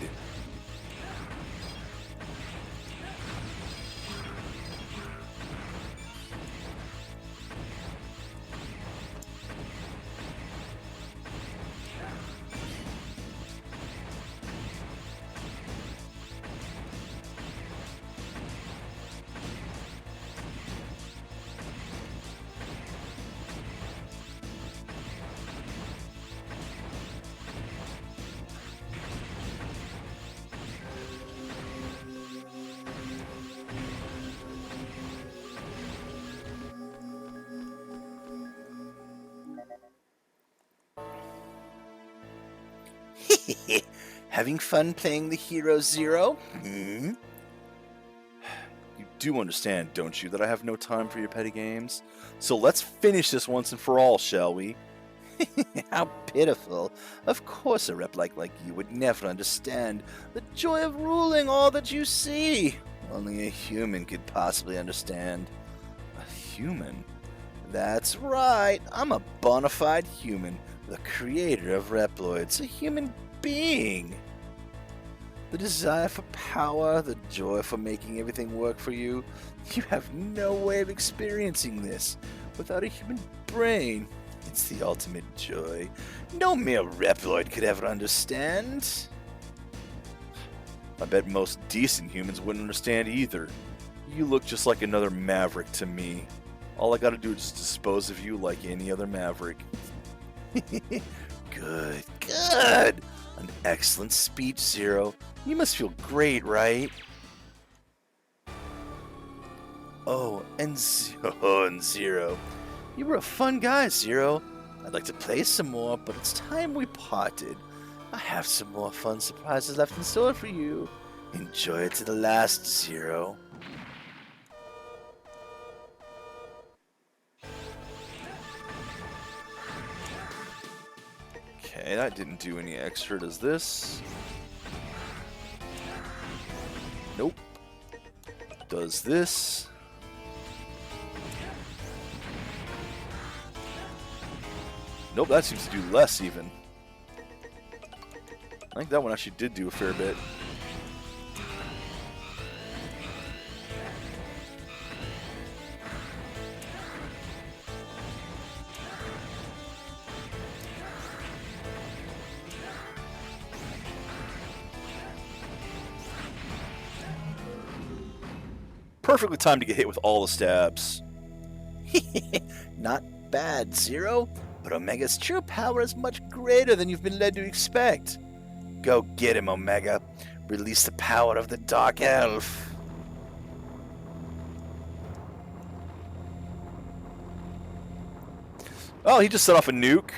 Having fun playing the Hero Zero? You do understand, don't you, that I have no time for your petty games? So let's finish this once and for all, shall we? How pitiful. Of course a rep like you would never understand the joy of ruling all that you see. Only a human could possibly understand. A human? That's right. I'm a bona fide human, the creator of Reploids, a human being. The desire for power, the joy for making everything work for you. You have no way of experiencing this without a human brain. It's the ultimate joy. No mere Reploid could ever understand. I bet most decent humans wouldn't understand either. You look just like another Maverick to me. All I gotta do is just dispose of you like any other Maverick. Good, good. An excellent speech, Zero. You must feel great, right? Oh, and Zero. You were a fun guy, Zero. I'd like to play some more, but it's time we parted. I have some more fun surprises left in store for you. Enjoy it to the last, Zero. Okay, that didn't do any extra. Does this? Nope. Does this? Nope, that seems to do less even. I think that one actually did do a fair bit. Perfectly timed to get hit with all the stabs. Not bad, Zero, but Omega's true power is much greater than you've been led to expect. Go get him, Omega. Release the power of the Dark Elf. Oh, he just set off a nuke.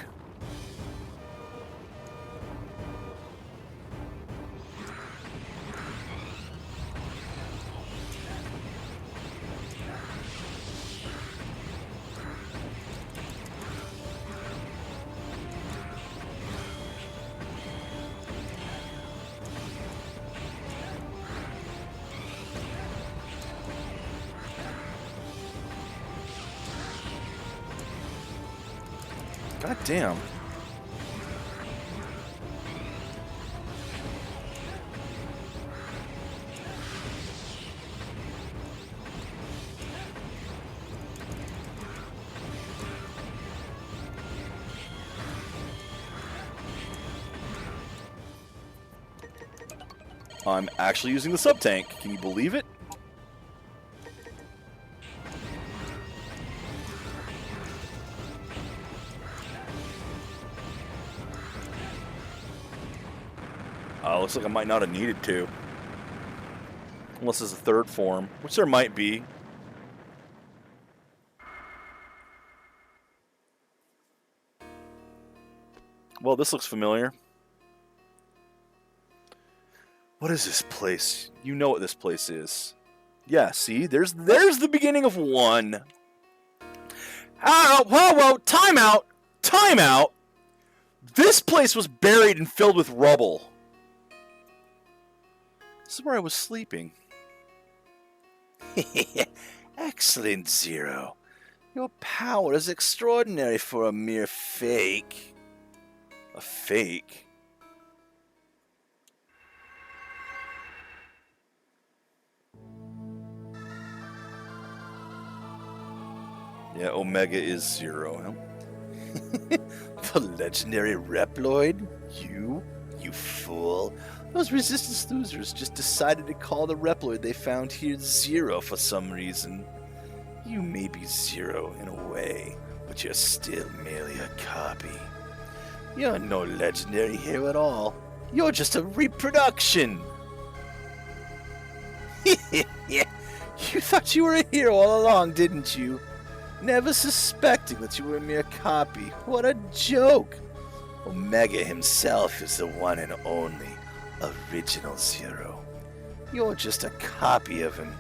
God damn. I'm actually using the sub-tank. Can you believe it? Looks like I might not have needed to. Unless there's a third form, which there might be. Well, this looks familiar. What is this place? You know what this place is. Yeah, see? There's the beginning of one. Whoa, time out! Time out! This place was buried and filled with rubble. This is where I was sleeping. Excellent, Zero. Your power is extraordinary for a mere fake. A fake? Yeah, Omega is Zero, huh? The legendary Reploid? You fool. Those Resistance losers just decided to call the Reploid they found here Zero for some reason. You may be Zero in a way, but you're still merely a copy. You're no legendary hero at all. You're just a reproduction. You thought you were a hero all along, didn't you? Never suspecting that you were a mere copy. What a joke! Omega himself is the one and only original Zero. You're just a copy of him.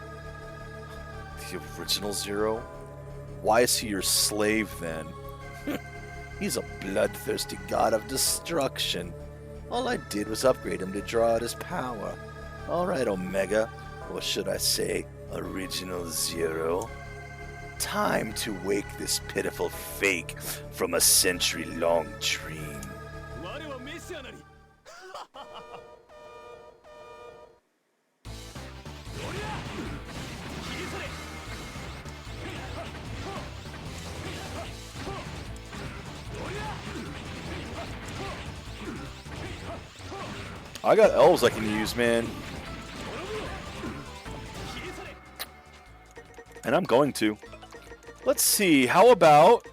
The original Zero? Why is he your slave then? He's a bloodthirsty god of destruction. All I did was upgrade him to draw out his power. Alright, Omega, or should I say, original Zero. Time to wake this pitiful fake from a century-long dream. I got elves I can use, man. And I'm going to. Let's see. How about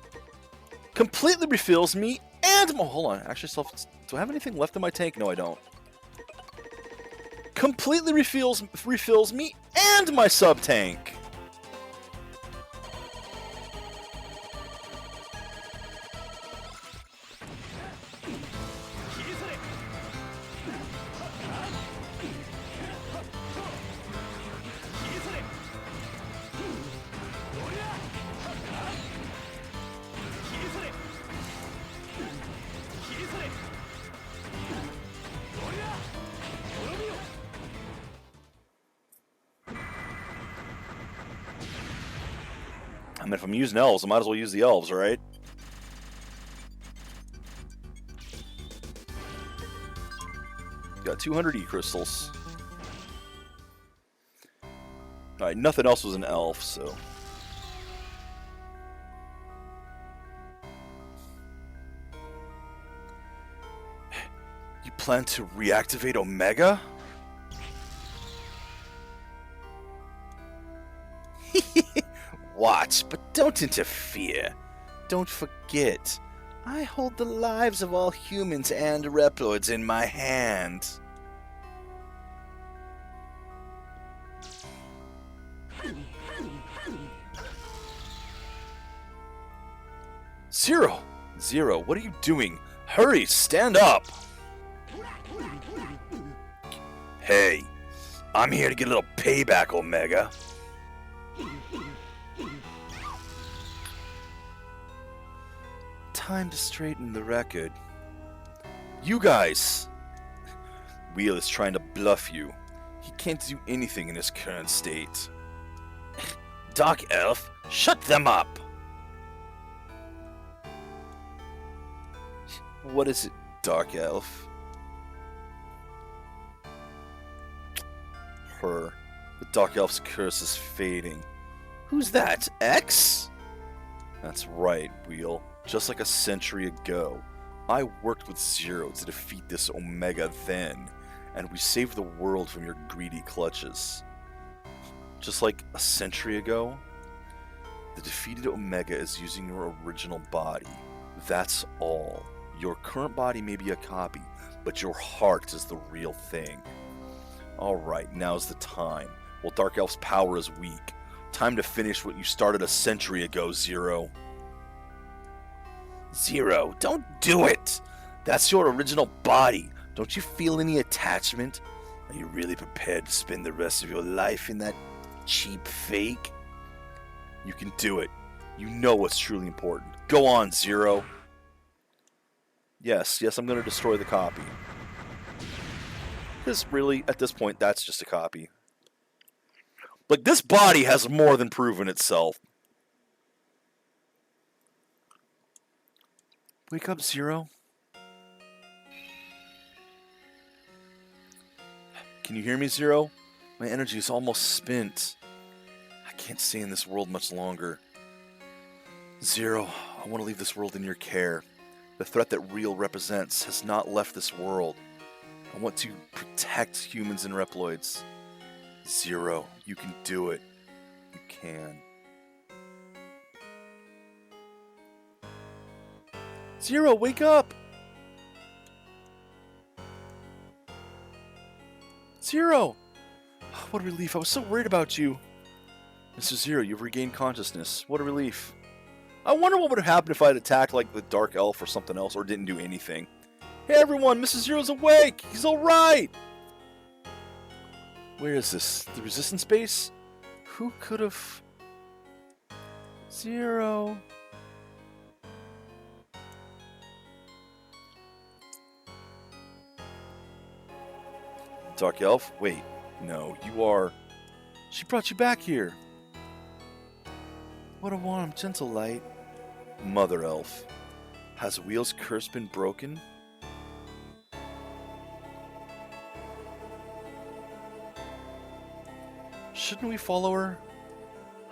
completely refills me and hold on. Actually, do I have anything left in my tank? No, I don't. Completely refills me and my sub tank. I mean, if I'm using elves, I might as well use the elves, right? Got 200 E-crystals. Alright, nothing else was an elf, so... You plan to reactivate Omega? Watch, but don't interfere. Don't forget, I hold the lives of all humans and Reploids in my hand. Zero! Zero, what are you doing? Hurry, stand up! Hey, I'm here to get a little payback, Omega. Time to straighten the record. You guys! Wheel is trying to bluff you. He can't do anything in his current state. Dark Elf, shut them up! What is it, Dark Elf? Her. The Dark Elf's curse is fading. Who's that, X? That's right, Wheel. Just like a century ago, I worked with Zero to defeat this Omega then, and we saved the world from your greedy clutches. Just like a century ago, the defeated Omega is using your original body. That's all. Your current body may be a copy, but your heart is the real thing. Alright, now's the time. Well, Dark Elf's power is weak. Time to finish what you started a century ago, Zero. Zero, don't do it! That's your original body. Don't you feel any attachment? Are you really prepared to spend the rest of your life in that cheap fake? You can do it. You know what's truly important. Go on, Zero. Yes, I'm going to destroy the copy. Because really, at this point, that's just a copy. Like, this body has more than proven itself. Wake up, Zero. Can you hear me, Zero? My energy is almost spent. I can't stay in this world much longer. Zero, I want to leave this world in your care. The threat that Real represents has not left this world. I want to protect humans and Reploids. Zero, you can do it. You can. Zero, wake up! Zero! What a relief. I was so worried about you. Mr. Zero, you've regained consciousness. What a relief. I wonder what would have happened if I had attacked like the Dark Elf or something else or didn't do anything. Hey everyone, Mr. Zero's awake! He's alright! Where is this? The resistance base? Who could have... Zero... Dark Elf? Wait, no, you are... She brought you back here. What a warm, gentle light. Mother Elf. Has Wheel's curse been broken? Shouldn't we follow her?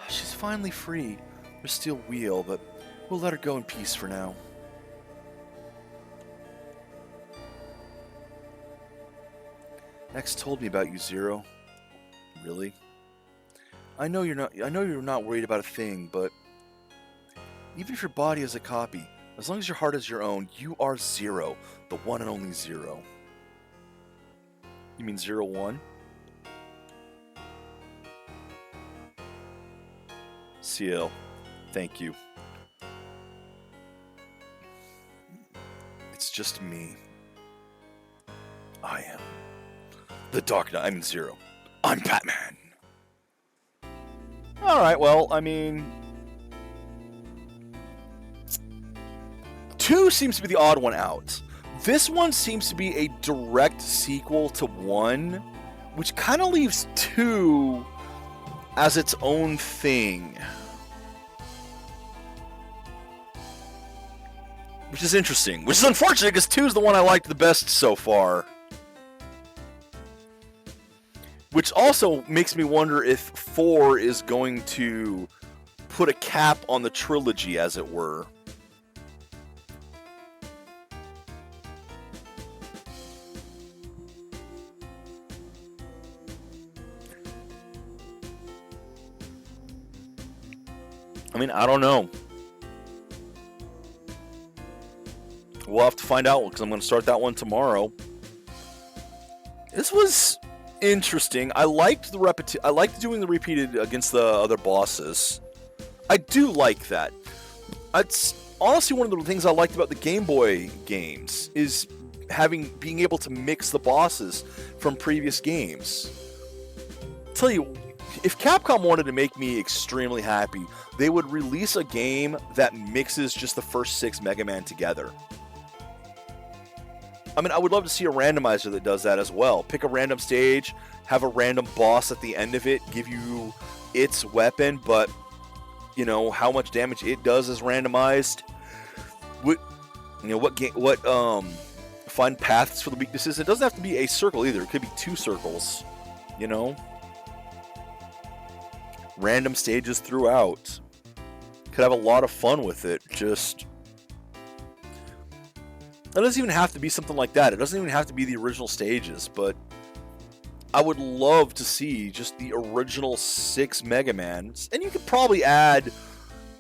She's finally free. There's still Wheel, but we'll let her go in peace for now. X told me about you, Zero. Really? I know you're not worried about a thing, but Even if your body is a copy, as long as your heart is your own, you are Zero, the one and only Zero. You mean 01? CL, thank you. It's just me. I am the Dark Knight. I'm Zero. I'm Batman. Alright, well, I mean... 2 seems to be the odd one out. This one seems to be a direct sequel to 1, which kind of leaves 2 as its own thing. Which is interesting. Which is unfortunate, because 2 is the one I liked the best so far. Which also makes me wonder if 4 is going to put a cap on the trilogy, as it were. I mean, I don't know. We'll have to find out, because I'm going to start that one tomorrow. This was interesting. I liked I liked doing the repeated against the other bosses. I do like that. It's honestly one of the things I liked about the Game Boy games is being able to mix the bosses from previous games. Tell you, if Capcom wanted to make me extremely happy, they would release a game that mixes just the first 6 Mega Man together. I mean, I would love to see a randomizer that does that as well. Pick a random stage, have a random boss at the end of it, give you its weapon, but, you know, how much damage it does is randomized. Find paths for the weaknesses. It doesn't have to be a circle either. It could be 2 circles, you know? Random stages throughout. Could have a lot of fun with it. Just... It doesn't even have to be something like that. It doesn't even have to be the original stages, but I would love to see just the original 6 Mega Mans. And you could probably add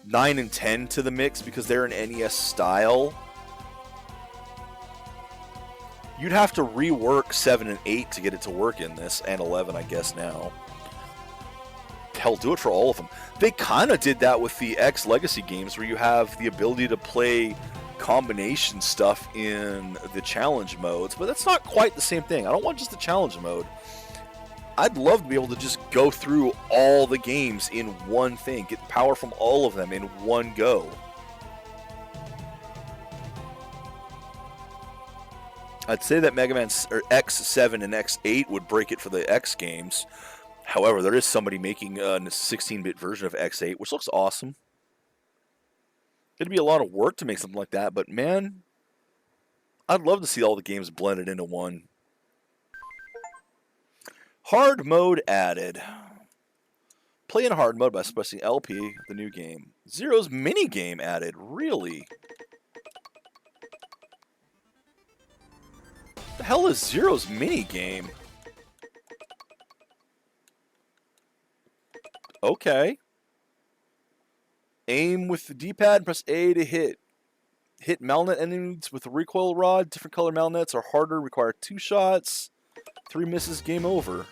9 and 10 to the mix because they're an NES style. You'd have to rework 7 and 8 to get it to work in this, and 11, I guess, now. Hell, do it for all of them. They kind of did that with the X Legacy games, where you have the ability to play combination stuff in the challenge modes, but that's not quite the same thing. I don't want just the challenge mode. I'd love to be able to just go through all the games in one thing, get power from all of them in one go. I'd say that Mega Man X7 and X8 would break it for the X games. However, there is somebody making a 16-bit version of X8, which looks awesome. It'd be a lot of work to make something like that, but man, I'd love to see all the games blended into one. Hard mode added. Play in hard mode by pressing LP, the new game. Zero's mini game added. Really? What the hell is Zero's mini game? Okay. Aim with the D-pad, press A to hit. Hit Malnet enemies with a recoil rod. Different color Malnets are harder, require 2 shots. 3 misses, game over.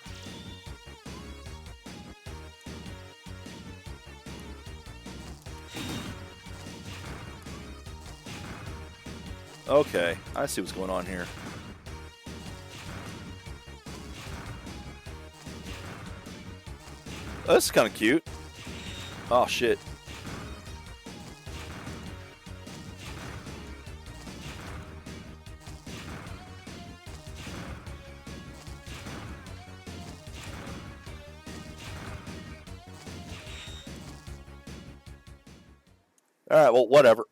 Okay, I see what's going on here. Oh, this is kind of cute. Oh, shit. Alright, well, whatever.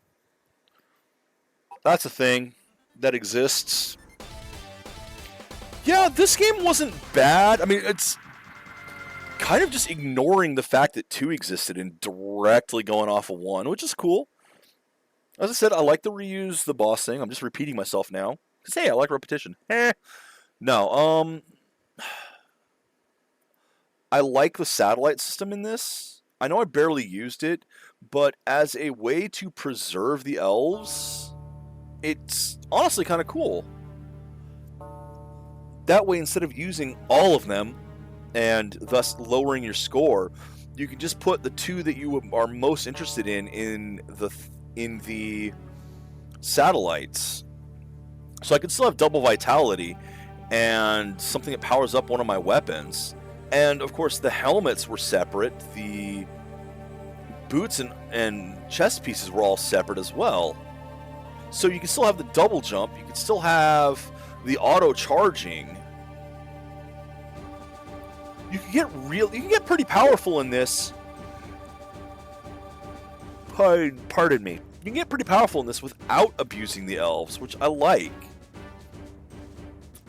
That's a thing that exists. Yeah, this game wasn't bad. I mean, it's kind of just ignoring the fact that 2 existed and directly going off of 1, which is cool. As I said, I like to reuse the boss thing. I'm just repeating myself now. Because, hey, I like repetition. No, I like the satellite system in this. I know I barely used it, but as a way to preserve the elves, it's honestly kind of cool. That way, instead of using all of them and thus lowering your score, you can just put the 2 that you are most interested in the satellites. So I can still have double vitality and something that powers up one of my weapons. And of course, the helmets were separate. The boots and chest pieces were all separate as well. So you can still have the double jump. You can still have the auto charging. You can get pretty powerful in this. Pardon me. You can get pretty powerful in this without abusing the elves, which I like.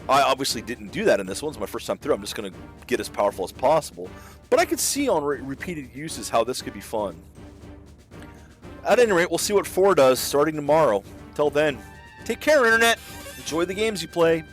I obviously didn't do that in this one. It's my first time through. I'm just going to get as powerful as possible. But I could see on repeated uses how this could be fun. At any rate, we'll see what 4 does starting tomorrow. Until then, take care, Internet. Enjoy the games you play.